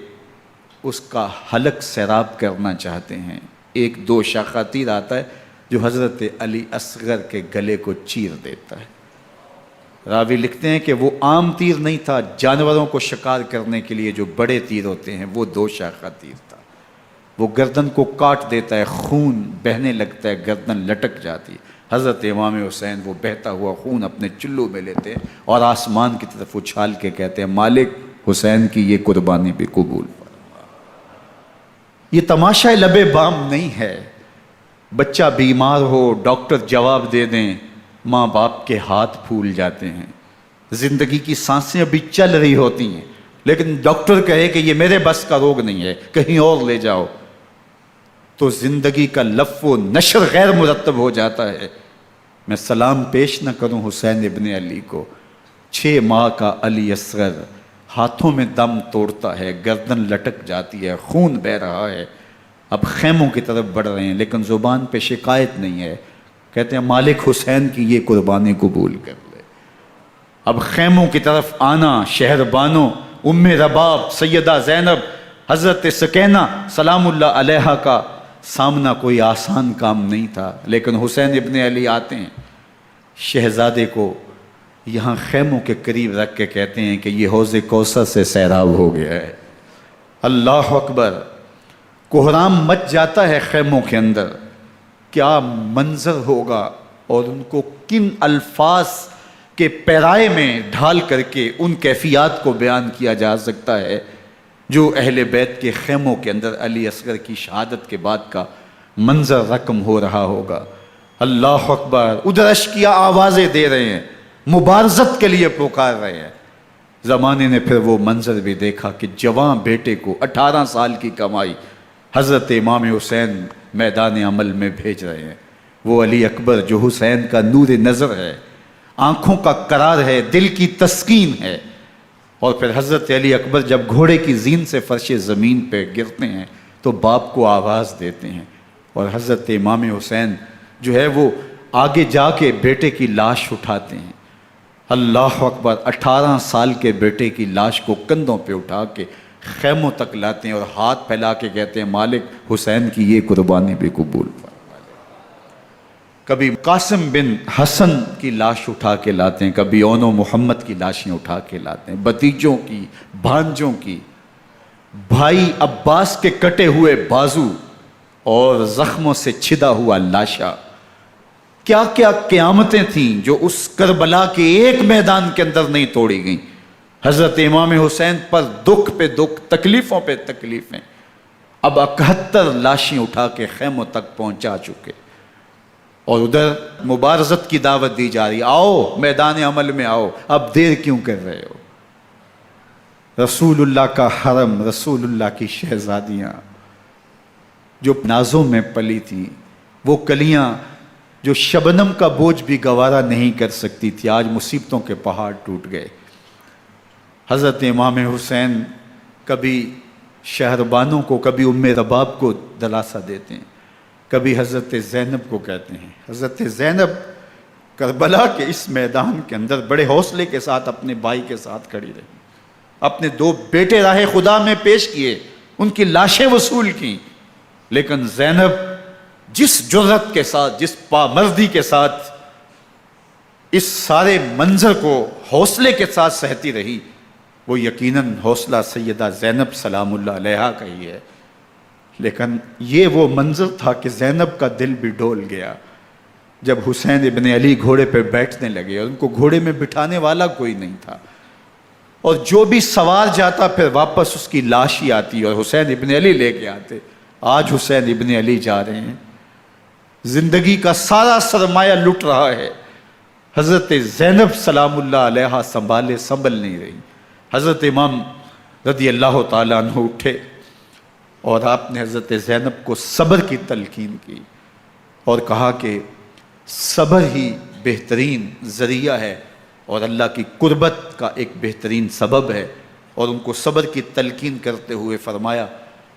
اس کا حلق سیراب کرنا چاہتے ہیں۔ ایک 2 شاخہ تیر آتا ہے جو حضرت علی اصغر کے گلے کو چیر دیتا ہے۔ راوی لکھتے ہیں کہ وہ عام تیر نہیں تھا، جانوروں کو شکار کرنے کے لیے جو بڑے تیر ہوتے ہیں وہ 2 شاخہ تیر تھا۔ وہ گردن کو کاٹ دیتا ہے، خون بہنے لگتا ہے، گردن لٹک جاتی ہے۔ حضرت امام حسین وہ بہتا ہوا خون اپنے چلو میں لیتے ہیں اور آسمان کی طرف اچھال کے کہتے ہیں مالک حسین کی یہ قربانی بھی قبول فرما۔ یہ تماشا لبے بام نہیں ہے۔ بچہ بیمار ہو، ڈاکٹر جواب دے دیں، ماں باپ کے ہاتھ پھول جاتے ہیں۔ زندگی کی سانسیں ابھی چل رہی ہوتی ہیں، لیکن ڈاکٹر کہے کہ یہ میرے بس کا روگ نہیں ہے، کہیں اور لے جاؤ، تو زندگی کا لف و نشر غیر مرتب ہو جاتا ہے۔ میں سلام پیش نہ کروں حسین ابن علی کو، 6 ماہ کا علی اصغر ہاتھوں میں دم توڑتا ہے، گردن لٹک جاتی ہے، خون بہہ رہا ہے۔ اب خیموں کی طرف بڑھ رہے ہیں، لیکن زبان پہ شکایت نہیں ہے، کہتے ہیں مالک حسین کی یہ قربانی قبول کر لے۔ اب خیموں کی طرف آنا، شہر بانوں ام رباب سیدہ زینب حضرت سکینہ سلام اللہ علیہا کا سامنا کوئی آسان کام نہیں تھا، لیکن حسین ابن علی آتے ہیں، شہزادے کو یہاں خیموں کے قریب رکھ کے کہتے ہیں کہ یہ حوض کوثر سے سیراب ہو گیا ہے۔ اللہ اکبر، کوہرام مچ جاتا ہے خیموں کے اندر، کیا منظر ہوگا، اور ان کو کن الفاظ کے پیرائے میں ڈھال کر کے ان کیفیات کو بیان کیا جا سکتا ہے جو اہل بیت کے خیموں کے اندر علی اصغر کی شہادت کے بعد کا منظر رقم ہو رہا ہوگا۔ اللہ اکبر، ادھر اشکیا آوازیں دے رہے ہیں، مبارزت کے لیے پکار رہے ہیں۔ زمانے نے پھر وہ منظر بھی دیکھا کہ جوان بیٹے کو 18 سال کی کمائی حضرت امام حسین میدان عمل میں بھیج رہے ہیں۔ وہ علی اکبر جو حسین کا نور نظر ہے، آنکھوں کا قرار ہے، دل کی تسکین ہے۔ اور پھر حضرت علی اکبر جب گھوڑے کی زین سے فرش زمین پہ گرتے ہیں تو باپ کو آواز دیتے ہیں، اور حضرت امام حسین جو ہے وہ آگے جا کے بیٹے کی لاش اٹھاتے ہیں۔ اللہ اکبر، 18 سال کے بیٹے کی لاش کو کندھوں پہ اٹھا کے خیموں تک لاتے ہیں اور ہاتھ پھیلا کے کہتے ہیں مالک حسین کی یہ قربانی بھی قبول فرما۔ کبھی قاسم بن حسن کی لاش اٹھا کے لاتے ہیں، کبھی اون و محمد کی لاشیں اٹھا کے لاتے ہیں، بتیجوں کی، بھانجوں کی، بھائی عباس کے کٹے ہوئے بازو اور زخموں سے چھدا ہوا لاشا۔ کیا کیا قیامتیں تھیں جو اس کربلا کے ایک میدان کے اندر نہیں توڑی گئیں۔ حضرت امام حسین پر دکھ پہ دکھ، تکلیفوں پہ تکلیفیں، اب 71 لاشیں اٹھا کے خیموں تک پہنچا چکے، اور ادھر مبارزت کی دعوت دی جا رہی، آؤ میدان عمل میں آؤ، اب دیر کیوں کر رہے ہو۔ رسول اللہ کا حرم، رسول اللہ کی شہزادیاں جو نازوں میں پلی تھیں، وہ کلیاں جو شبنم کا بوجھ بھی گوارا نہیں کر سکتی تھی، آج مصیبتوں کے پہاڑ ٹوٹ گئے۔ حضرت امام حسین کبھی شہربانوں کو، کبھی ام رباب کو دلاسا دیتے ہیں، کبھی حضرت زینب کو کہتے ہیں۔ حضرت زینب کربلا کے اس میدان کے اندر بڑے حوصلے کے ساتھ اپنے بھائی کے ساتھ کھڑی رہی، اپنے 2 بیٹے راہ خدا میں پیش کیے، ان کی لاشیں وصول کیں، لیکن زینب جس جرأت کے ساتھ، جس پامردی کے ساتھ اس سارے منظر کو حوصلے کے ساتھ سہتی رہی، وہ یقیناً حوصلہ سیدہ زینب سلام اللہ علیہا کا ہی ہے۔ لیکن یہ وہ منظر تھا کہ زینب کا دل بھی ڈول گیا جب حسین ابن علی گھوڑے پہ بیٹھنے لگے، اور ان کو گھوڑے میں بٹھانے والا کوئی نہیں تھا، اور جو بھی سوار جاتا پھر واپس اس کی لاش ہی آتی اور حسین ابن علی لے کے آتے۔ آج حسین ابن علی جا رہے ہیں، زندگی کا سارا سرمایہ لٹ رہا ہے، حضرت زینب سلام اللہ علیہا سنبھل نہیں رہی۔ حضرت امام رضی اللہ تعالیٰ عنہ اٹھے اور آپ نے حضرت زینب کو صبر کی تلقین کی اور کہا کہ صبر ہی بہترین ذریعہ ہے اور اللہ کی قربت کا ایک بہترین سبب ہے، اور ان کو صبر کی تلقین کرتے ہوئے فرمایا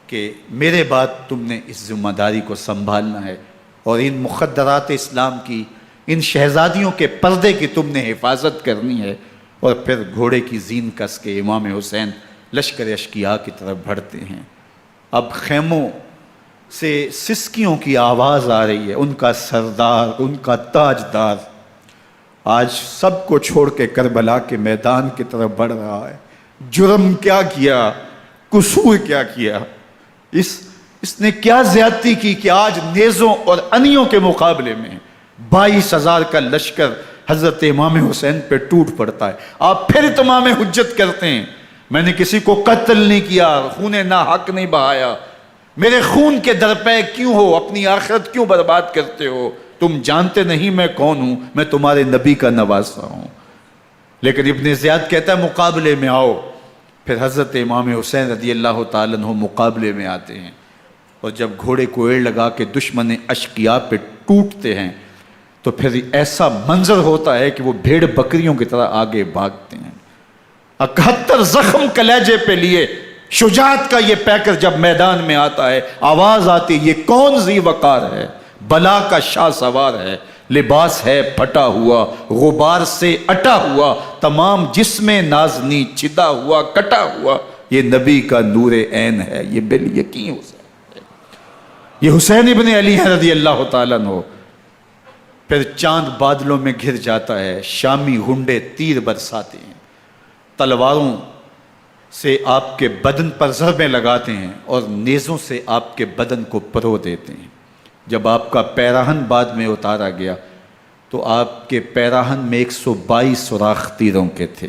کہ میرے بعد تم نے اس ذمہ داری کو سنبھالنا ہے، اور ان مخدرات اسلام کی، ان شہزادیوں کے پردے کی تم نے حفاظت کرنی ہے۔ اور پھر گھوڑے کی زین کس کے امام حسین لشکر اشکیا کی طرف بڑھتے ہیں۔ اب خیموں سے سسکیوں کی آواز آ رہی ہے، ان کا سردار، ان کا تاجدار آج سب کو چھوڑ کے کربلا کے میدان کی طرف بڑھ رہا ہے۔ جرم کیا کیا، قصور کیا کیا، اس نے کیا زیادتی کی کہ آج نیزوں اور انیوں کے مقابلے میں 22,000 کا لشکر حضرت امام حسین پہ ٹوٹ پڑتا ہے۔ آپ پھر اتمام حجت کرتے ہیں، میں نے کسی کو قتل نہیں کیا، خون ناحق نہیں بہایا، میرے خون کے درپے کیوں ہو، اپنی آخرت کیوں برباد کرتے ہو، تم جانتے نہیں میں کون ہوں، میں تمہارے نبی کا نواسا ہوں۔ لیکن ابن زیاد کہتا ہے مقابلے میں آؤ۔ پھر حضرت امام حسین رضی اللہ تعالیٰ عنہ مقابلے میں آتے ہیں، اور جب گھوڑے کو ایڑ لگا کے دشمن اشقیاء پہ ٹوٹتے ہیں تو پھر ایسا منظر ہوتا ہے کہ وہ بھیڑ بکریوں کی طرح آگے بھاگتے ہیں۔ 71 زخم کلیجے پہ لیے شجاعت کا یہ پیکر جب میدان میں آتا ہے، آواز آتی، یہ کون ذی وقار ہے، بلا کا شاہ سوار ہے، لباس ہے پھٹا ہوا غبار سے اٹا ہوا، تمام جسم نازنی چدا ہوا کٹا ہوا، یہ نبی کا نور عین ہے، یہ بالیقین حسین ہے، یہ حسین ابن علی ہے رضی اللہ تعالیٰ عنہ۔ پھر چاند بادلوں میں گھر جاتا ہے، شامی ہنڈے تیر برساتے ہیں، تلواروں سے آپ کے بدن پر ضربیں لگاتے ہیں اور نیزوں سے آپ کے بدن کو پرو دیتے ہیں۔ جب آپ کا پیراہن بعد میں اتارا گیا تو آپ کے پیراہن میں 122 سوراخ تیروں کے تھے،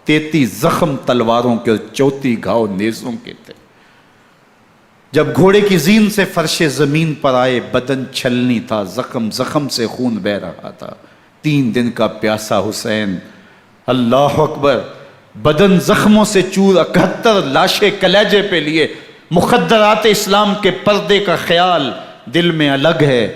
33 زخم تلواروں کے اور 34 گھاؤ نیزوں کے تھے۔ جب گھوڑے کی زین سے فرش زمین پر آئے، بدن چھلنی تھا، زخم زخم سے خون بہہ رہا تھا، 3 دن کا پیاسا حسین، اللہ اکبر، بدن زخموں سے چور، 71 لاشیں کلیجے پہ لیے، مخدرات اسلام کے پردے کا خیال دل میں الگ ہے،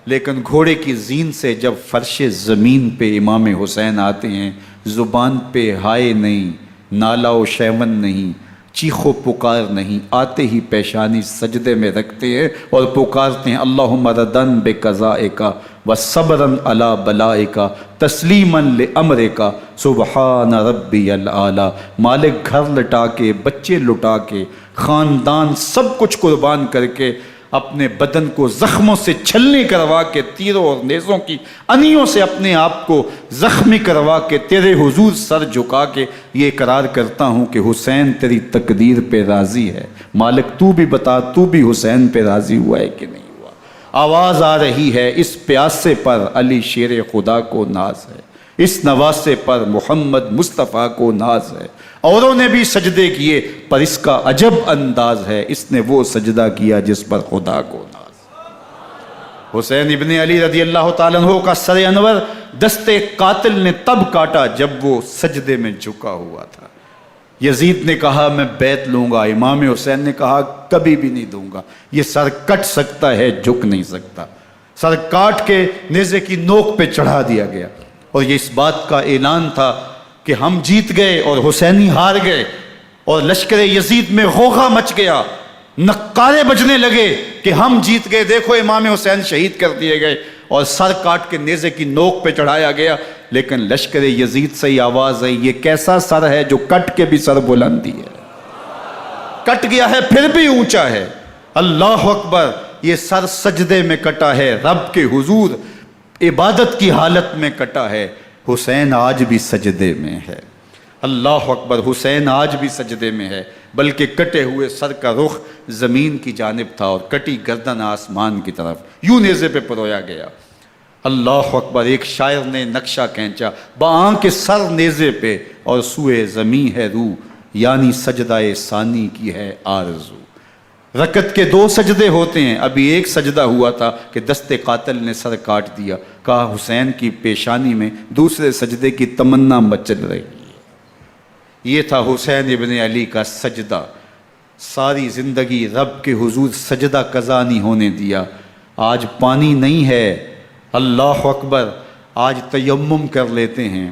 لیکن گھوڑے کی زین سے جب فرش زمین پہ امام حسین آتے ہیں، زبان پہ ہائے نہیں، نالا و شیون نہیں، چیخ و پکار نہیں، آتے ہی پیشانی سجدے میں رکھتے ہیں اور پکارتے ہیں اللہم ردن بقضائک وصبرن علی بلائک تسلیما لامرک سبحان ربی العالی۔ مالک گھر لٹا کے، بچے لٹا کے، خاندان سب کچھ قربان کر کے، اپنے بدن کو زخموں سے چھلنی کروا کے، تیروں اور نیزوں کی انیوں سے اپنے آپ کو زخمی کروا کے، تیرے حضور سر جھکا کے یہ اقرار کرتا ہوں کہ حسین تیری تقدیر پہ راضی ہے، مالک تو بھی بتا، تو بھی حسین پہ راضی ہوا ہے کہ نہیں ہوا۔ آواز آ رہی ہے، اس پیاسے پر علی شیر خدا کو ناز ہے، اس نواسے پر محمد مصطفیٰ کو ناز ہے۔ اوروں نے بھی سجدے کیے پر اس کا عجب انداز ہے، اس نے وہ سجدہ کیا جس پر خدا کو ناز۔ حسین ابن علی رضی اللہ تعالیٰ عنہ کا سر انور دستے قاتل نے تب کاٹا جب وہ سجدے میں جھکا ہوا تھا۔ یزید نے کہا میں بیعت لوں گا، امام حسین نے کہا کبھی بھی نہیں دوں گا، یہ سر کٹ سکتا ہے جھک نہیں سکتا۔ سر کاٹ کے نیزے کی نوک پہ چڑھا دیا گیا اور یہ اس بات کا اعلان تھا کہ ہم جیت گئے اور حسینی ہار گئے، اور لشکر یزید میں غوغا مچ گیا، نقارے بجنے لگے کہ ہم جیت گئے، دیکھو امام حسین شہید کر دیے گئے، اور سر کاٹ کے نیزے کی نوک پہ چڑھایا گیا۔ لیکن لشکر یزید سے ہی آواز آئی یہ کیسا سر ہے جو کٹ کے بھی سر بلندی ہے، کٹ گیا ہے پھر بھی اونچا ہے، اللہ اکبر، یہ سر سجدے میں کٹا ہے، رب کے حضور عبادت کی حالت میں کٹا ہے۔ حسین آج بھی سجدے میں ہے، اللہ اکبر، حسین آج بھی سجدے میں ہے، بلکہ کٹے ہوئے سر کا رخ زمین کی جانب تھا اور کٹی گردن آسمان کی طرف، یوں نیزے پہ پرویا گیا۔ اللہ اکبر، ایک شاعر نے نقشہ کھینچا، بآنکھ سر نیزے پہ اور سوئے زمین ہے روح، یعنی سجدہ ثانی کی ہے آرزو۔ رکعت کے 2 سجدے ہوتے ہیں، ابھی ایک سجدہ ہوا تھا کہ دست قاتل نے سر کاٹ دیا، کہا حسین کی پیشانی میں دوسرے سجدے کی تمنا مچل رہی ہے۔ یہ تھا حسین ابن علی کا سجدہ، ساری زندگی رب کے حضور سجدہ قضا نہیں ہونے دیا۔ آج پانی نہیں ہے، اللہ اکبر، آج تیمم کر لیتے ہیں،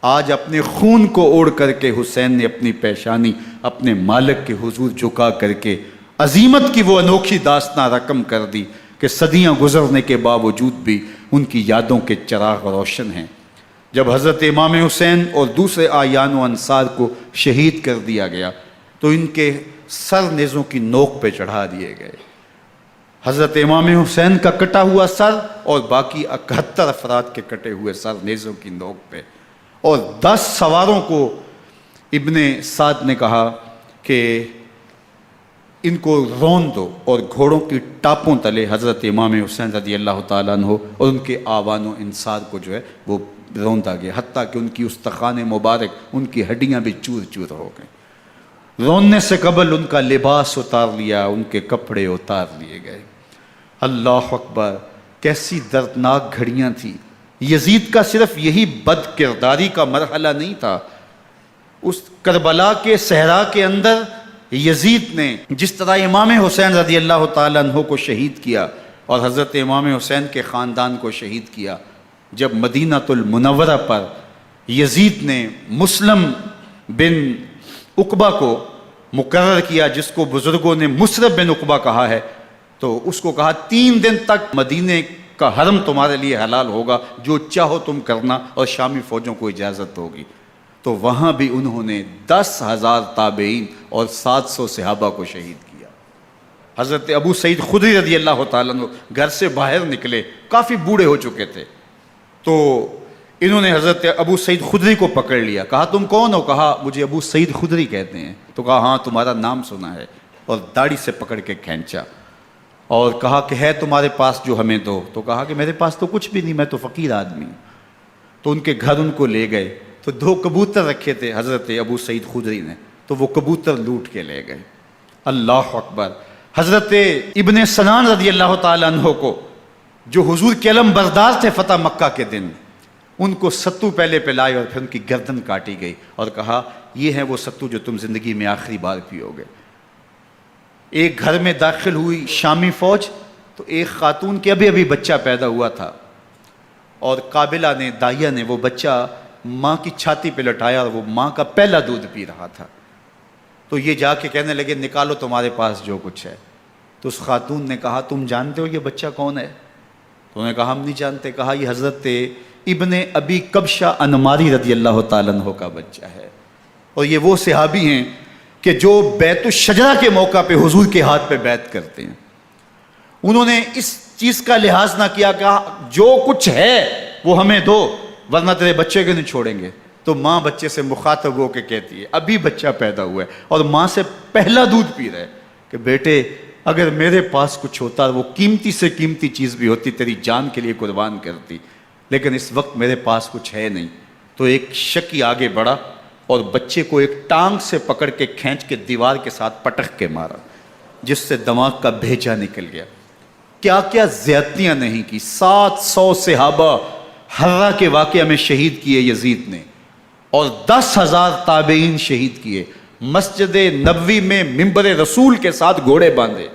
آج اپنے خون کو اوڑھ کر کے حسین نے اپنی پیشانی اپنے مالک کے حضور جھکا کر کے عظیمت کی وہ انوکھی داستان رقم کر دی کہ صدیاں گزرنے کے باوجود بھی ان کی یادوں کے چراغ روشن ہیں۔ جب حضرت امام حسین اور دوسرے آیان و انصار کو شہید کر دیا گیا تو ان کے سر نیزوں کی نوک پہ چڑھا دیے گئے۔ حضرت امام حسین کا کٹا ہوا سر اور باقی 71 افراد کے کٹے ہوئے سر نیزوں کی نوک پہ، اور 10 سواروں کو ابن سعد نے کہا کہ ان کو رون دو، اور گھوڑوں کی ٹاپوں تلے حضرت امام حسین رضی اللہ تعالیٰ عنہ اور ان کے آوان و انصار کو جو ہے وہ روندا گیا، حتیٰ کہ ان کی استخوان مبارک، ان کی ہڈیاں بھی چور چور ہو گئیں۔ روننے سے قبل ان کا لباس اتار لیا، ان کے کپڑے اتار لیے گئے۔ اللہ اکبر، کیسی دردناک گھڑیاں تھیں۔ یزید کا صرف یہی بد کرداری کا مرحلہ نہیں تھا، اس کربلا کے صحرا کے اندر یزید نے جس طرح امام حسین رضی اللہ تعالیٰ عنہ کو شہید کیا اور حضرت امام حسین کے خاندان کو شہید کیا، جب مدینہ المنورہ پر یزید نے مسلم بن عقبہ کو مقرر کیا، جس کو بزرگوں نے مصرب بن عقبہ کہا ہے، تو اس کو کہا 3 دن تک مدینے کا حرم تمہارے لیے حلال ہوگا، جو چاہو تم کرنا، اور شامی فوجوں کو اجازت ہوگی۔ تو وہاں بھی انہوں نے 10,000 تابعین اور 700 صحابہ کو شہید کیا۔ حضرت ابو سعید خدری رضی اللہ تعالیٰ عنہ گھر سے باہر نکلے، کافی بوڑھے ہو چکے تھے، تو انہوں نے حضرت ابو سعید خدری کو پکڑ لیا، کہا تم کون ہو؟ کہا مجھے ابو سعید خدری کہتے ہیں۔ تو کہا ہاں تمہارا نام سنا ہے، اور داڑھی سے پکڑ کے کھینچا اور کہا کہ ہے تمہارے پاس جو ہمیں دو؟ تو کہا کہ میرے پاس تو کچھ بھی نہیں، میں تو فقیر آدمی ہوں۔ تو ان کے گھر ان کو لے گئے، تو 2 کبوتر رکھے تھے حضرت ابو سعید خدری نے، تو وہ کبوتر لوٹ کے لے گئے۔ اللہ اکبر۔ حضرت ابن سنان رضی اللہ تعالیٰ عنہ کو، جو حضور کے علم بردار تھے فتح مکہ کے دن، ان کو ستو پہلے پلائے اور پھر ان کی گردن کاٹی گئی، اور کہا یہ ہے وہ ستو جو تم زندگی میں آخری بار پیو گے۔ ایک گھر میں داخل ہوئی شامی فوج، تو ایک خاتون کے ابھی ابھی بچہ پیدا ہوا تھا، اور قابلہ نے، دائیہ نے، وہ بچہ ماں کی چھاتی پہ لٹایا، اور وہ ماں کا پہلا دودھ پی رہا تھا۔ تو یہ جا کے کہنے لگے نکالو تمہارے پاس جو کچھ ہے۔ تو اس خاتون نے کہا تم جانتے ہو یہ بچہ کون ہے؟ تو انہوں نے کہا ہم نہیں جانتے۔ کہا یہ حضرت ابن ابی کبشہ انماری رضی اللہ تعالیٰ عنہ کا بچہ ہے، اور یہ وہ صحابی ہیں کہ جو بیت الشجرہ کے موقع پہ حضور کے ہاتھ پہ بیعت کرتے ہیں۔ انہوں نے اس چیز کا لحاظ نہ کیا کہ جو کچھ ہے وہ ہمیں دو، ورنہ تیرے بچے کو نہیں چھوڑیں گے۔ تو ماں بچے سے مخاطب ہو کے کہتی ہے، ابھی بچہ پیدا ہوا ہے اور ماں سے پہلا دودھ پی رہے، کہ بیٹے اگر میرے پاس کچھ ہوتا، وہ قیمتی سے قیمتی چیز بھی ہوتی، تیری جان کے لیے قربان کرتی، لیکن اس وقت میرے پاس کچھ ہے نہیں۔ تو ایک شکی آگے بڑھا اور بچے کو ایک ٹانگ سے پکڑ کے کھینچ کے دیوار کے ساتھ پٹک کے مارا، جس سے دماغ کا بھیجا نکل گیا۔ کیا کیا زیادتیاں نہیں کی۔ 700 صحابہ حرہ کے واقعہ میں شہید کیے یزید نے، اور 10,000 تابعین شہید کیے۔ مسجد نبوی میں ممبر رسول کے ساتھ گھوڑے باندھے،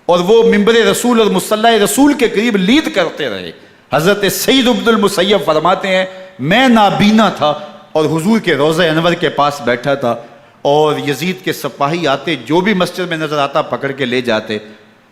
اور وہ ممبر رسول اور مصلی رسول کے قریب لید کرتے رہے۔ حضرت سید عبد المسیب فرماتے ہیں میں نابینا تھا اور حضور کے روضہ انور کے پاس بیٹھا تھا، اور یزید کے سپاہی آتے، جو بھی مسجد میں نظر آتا پکڑ کے لے جاتے،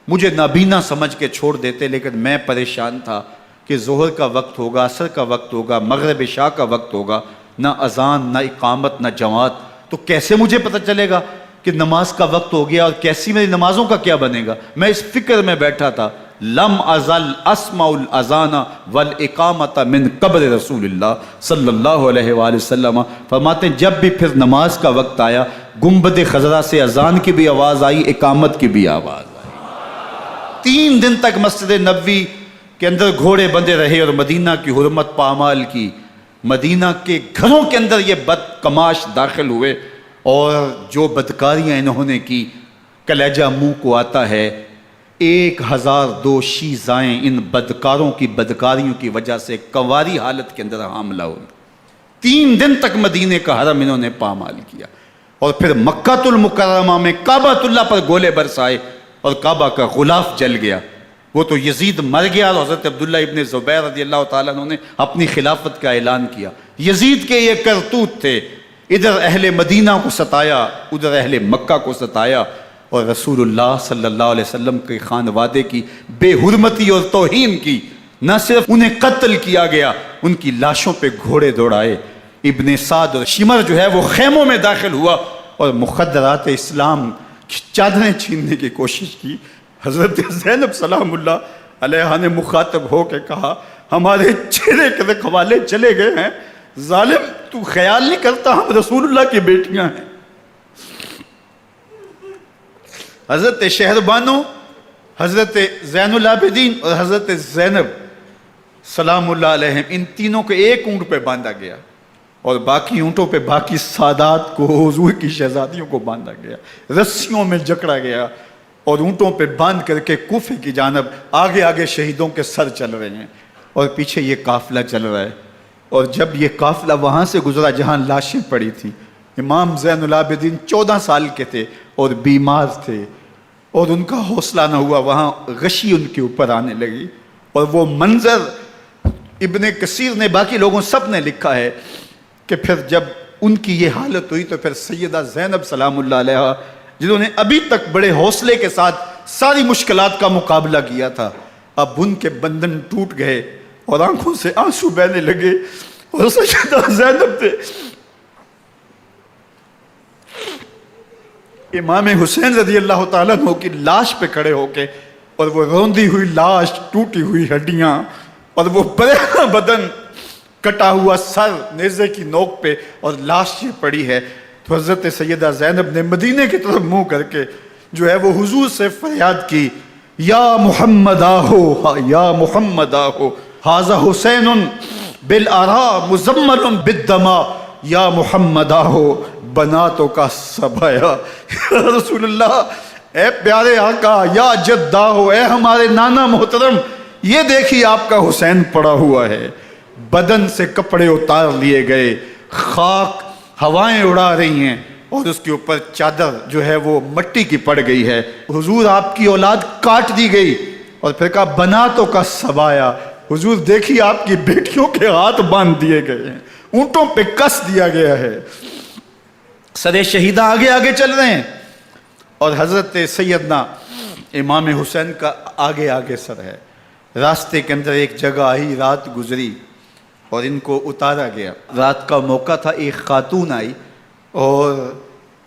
مجھے نابینا سمجھ کے چھوڑ دیتے، لیکن میں پریشان تھا کہ ظہر کا وقت ہوگا، عصر کا وقت ہوگا، مغرب عشاء کا وقت ہوگا، نہ اذان، نہ اقامت، نہ جماعت، تو کیسے مجھے پتہ چلے گا کہ نماز کا وقت ہو گیا، اور کیسی میری نمازوں کا کیا بنے گا؟ میں اس فکر میں بیٹھا تھا۔ لم ازل اسمع الاذان والاقامت من قبر رسول اللہ صلی اللہ علیہ وآلہ وسلم۔ فرماتے ہیں جب بھی پھر نماز کا وقت آیا، گنبد خضرا سے اذان کی بھی آواز آئی، اقامت کی بھی آواز آئی۔ 3 دن تک مسجد نبوی کے اندر گھوڑے بندے رہے، اور مدینہ کی حرمت پامال کی۔ مدینہ کے گھروں کے اندر یہ بدکماش داخل ہوئے، اور جو بدکاریاں انہوں نے کی، کلیجہ منہ کو آتا ہے۔ 1002 شیزائیں ان بدکاروں کی بدکاریوں کی وجہ سے کنواری حالت کے اندر حاملہ ہوئی۔ 3 دن تک مدینہ کا حرم انہوں نے پامال کیا، اور پھر مکہ المکرمہ میں کعبۃ اللہ پر گولے برسائے، اور کعبہ کا غلاف جل گیا۔ وہ تو یزید مر گیا، اور حضرت عبداللہ ابن زبیر رضی اللہ تعالیٰ عنہ نے اپنی خلافت کا اعلان کیا۔ یزید کے یہ کرتوت تھے، ادھر اہل مدینہ کو ستایا، ادھر اہل مکہ کو ستایا، اور رسول اللہ صلی اللہ علیہ وسلم کے خانوادے کی بے حرمتی اور توہین کی۔ نہ صرف انہیں قتل کیا گیا، ان کی لاشوں پہ گھوڑے دوڑائے۔ ابن سعد اور شمر جو ہے وہ خیموں میں داخل ہوا، اور مخدرات اسلام کی چادریں چھیننے کی کوشش کی۔ حضرت زینب سلام اللہ علیہ نے مخاطب ہو کے کہا ہمارے چہرے کے رکھوالے چلے گئے ہیں، ظالم تو خیال نہیں کرتا ہم رسول اللہ کی بیٹیاں ہیں۔ حضرت شہربانو، حضرت زین العابدین اور حضرت زینب سلام اللہ علیہم، ان تینوں کو ایک اونٹ پہ باندھا گیا، اور باقی اونٹوں پہ باقی سادات کو، حضور کی شہزادیوں کو باندھا گیا، رسیوں میں جکڑا گیا، اور اونٹوں پہ باندھ کر کے کوفے کی جانب آگے آگے شہیدوں کے سر چل رہے ہیں، اور پیچھے یہ قافلہ چل رہا ہے۔ اور جب یہ قافلہ وہاں سے گزرا جہاں لاشیں پڑی تھیں، امام زین العابدین 14 سال کے تھے اور بیمار تھے، اور ان کا حوصلہ نہ ہوا، وہاں غشی ان کے اوپر آنے لگی، اور وہ منظر ابن کثیر نے، باقی لوگوں سب نے لکھا ہے کہ پھر جب ان کی یہ حالت ہوئی تو پھر سیدہ زینب سلام اللہ علیہ، جنہوں نے ابھی تک بڑے حوصلے کے ساتھ ساری مشکلات کا مقابلہ کیا تھا، اب ان کے بندن ٹوٹ گئے اور آنکھوں سے آنسو بہنے لگے، اور سیدہ زینب نے امام حسین رضی اللہ تعالیٰ عنہ کی لاش پہ کھڑے ہو کے، اور وہ روندی ہوئی لاش، ٹوٹی ہوئی ہڈیاں، اور وہ برینا بدن، کٹا ہوا سر نیزے کی نوک پہ، اور لاش یہ پڑی ہے، تو حضرت سیدہ زینب نے مدینے کی طرف منہ کر کے جو ہے وہ حضور سے فریاد کی، یا محمد آہو، یا محمد آہو، ھذا حسین بالآراء مزمل بالدماء، یا محمد آہو بناتوں کا سبایا۔ یا رسول اللہ، اے پیارے آقا، یا جدہ ہو، اے ہمارے نانا محترم، یہ دیکھیے آپ کا حسین پڑا ہوا ہے، بدن سے کپڑے اتار لیے گئے، خاک ہوائیں اڑا رہی ہیں، اور اس کے اوپر چادر جو ہے وہ مٹی کی پڑ گئی ہے۔ حضور آپ کی اولاد کاٹ دی گئی، اور پھر کہا بناتوں کا سبایا، حضور دیکھیے آپ کی بیٹیوں کے ہاتھ باندھ دیے گئے ہیں، اونٹوں پہ کس دیا گیا ہے، سر شہیدہ آگے آگے چل رہے ہیں، اور حضرت سیدنا امام حسین کا آگے آگے سر ہے۔ راستے کے اندر ایک جگہ آئی، رات گزری اور ان کو اتارا گیا۔ رات کا موقع تھا، ایک خاتون آئی اور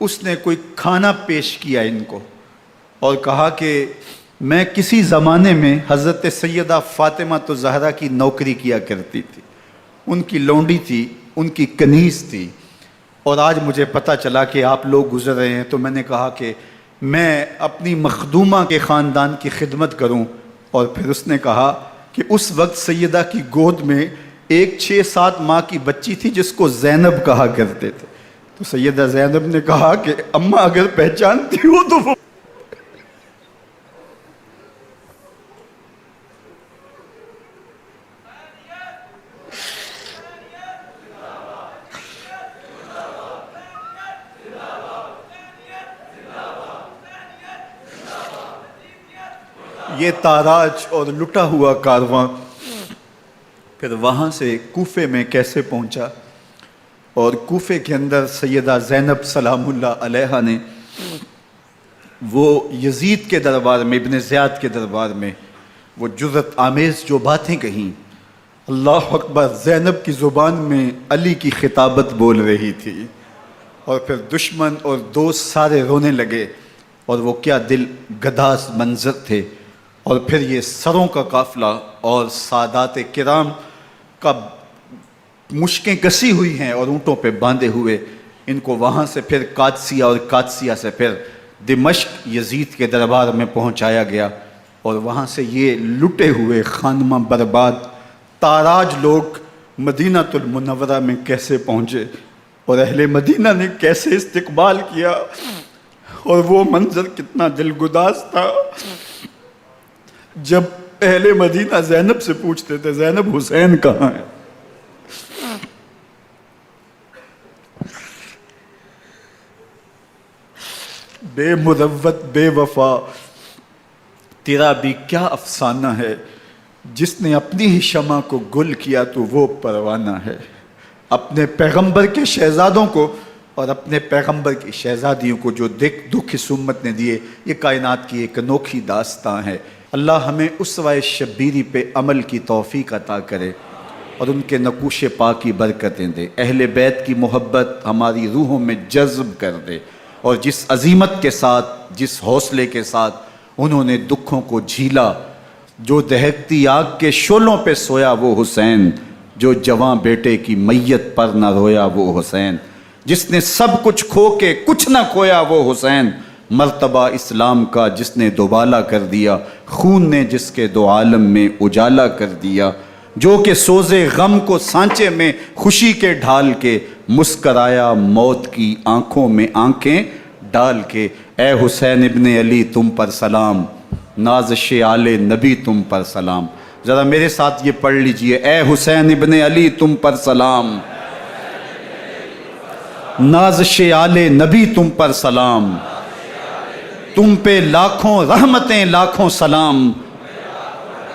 اس نے کوئی کھانا پیش کیا ان کو، اور کہا کہ میں کسی زمانے میں حضرت سیدہ فاطمہ تو زہرا کی نوکری کیا کرتی تھی، ان کی لونڈی تھی، ان کی کنیز تھی، اور آج مجھے پتہ چلا کہ آپ لوگ گزر رہے ہیں، تو میں نے کہا کہ میں اپنی مخدومہ کے خاندان کی خدمت کروں۔ اور پھر اس نے کہا کہ اس وقت سیدہ کی گود میں ایک 6-7 ماہ کی بچی تھی جس کو زینب کہا کرتے تھے، تو سیدہ زینب نے کہا کہ اماں اگر پہچانتی ہو تو وہ یہ تاراج اور لٹا ہوا کارواں پھر وہاں سے کوفے میں کیسے پہنچا، اور کوفے کے اندر سیدہ زینب سلام اللہ علیہا نے وہ یزید کے دربار میں، ابن زیاد کے دربار میں وہ جرأت آمیز جو باتیں کہیں، اللہ اکبر، زینب کی زبان میں علی کی خطابت بول رہی تھی، اور پھر دشمن اور دوست سارے رونے لگے، اور وہ کیا دل گداز منظر تھے۔ اور پھر یہ سروں کا قافلہ اور سادات کرام کا مشکیں کسی ہوئی ہیں اور اونٹوں پہ باندھے ہوئے، ان کو وہاں سے پھر قادسیہ، اور قادسیہ سے پھر دمشق یزید کے دربار میں پہنچایا گیا، اور وہاں سے یہ لٹے ہوئے خانمہ برباد تاراج لوگ مدینہ المنورہ میں کیسے پہنچے، اور اہل مدینہ نے کیسے استقبال کیا، اور وہ منظر کتنا دلگداز تھا جب اہل مدینہ زینب سے پوچھتے تھے زینب حسین کہاں ہے؟ بے مروت بے وفا تیرا بھی کیا افسانہ ہے، جس نے اپنی ہی شمع کو گل کیا تو وہ پروانہ ہے۔ اپنے پیغمبر کے شہزادوں کو اور اپنے پیغمبر کی شہزادیوں کو جو دکھ اس امت نے دیے، یہ کائنات کی ایک انوکھی داستان ہے۔ اللہ ہمیں اسوہ شبیری پہ عمل کی توفیق عطا کرے اور ان کے نقوش پاک کی برکتیں دے، اہل بیت کی محبت ہماری روحوں میں جذب کر دے، اور جس عظیمت کے ساتھ، جس حوصلے کے ساتھ انہوں نے دکھوں کو جھیلا، جو دہکتی آگ کے شعلوں پہ سویا وہ حسین، جو جواں بیٹے کی میت پر نہ رویا وہ حسین، جس نے سب کچھ کھو کے کچھ نہ کھویا وہ حسین، مرتبہ اسلام کا جس نے دوبالا کر دیا، خون نے جس کے دو عالم میں اجالا کر دیا، جو کہ سوزے غم کو سانچے میں خوشی کے ڈھال کے مسکرایا موت کی آنکھوں میں آنکھیں ڈال کے۔ اے حسین ابن علی تم پر سلام، نازش آل نبی تم پر سلام۔ ذرا میرے ساتھ یہ پڑھ لیجئے، اے حسین ابن علی تم پر سلام، نازش آل نبی تم پر سلام، تم پہ لاکھوں رحمتیں لاکھوں سلام،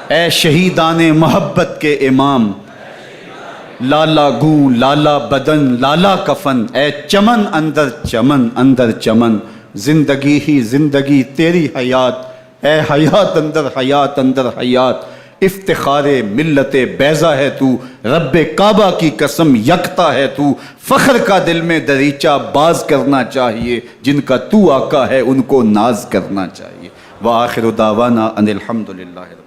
اے شہیدان محبت کے امام، لالا گوں لالا بدن لالا کفن، اے چمن اندر چمن، زندگی ہی زندگی تیری حیات اے حیات اندر حیات، افتخار ملت بیضا ہے تو، رب کعبہ کی قسم یکتا ہے تو، فخر کا دل میں دریچہ باز کرنا چاہیے، جن کا تو آقا ہے ان کو ناز کرنا چاہیے۔ وآخر دعوانا ان الحمدللہ۔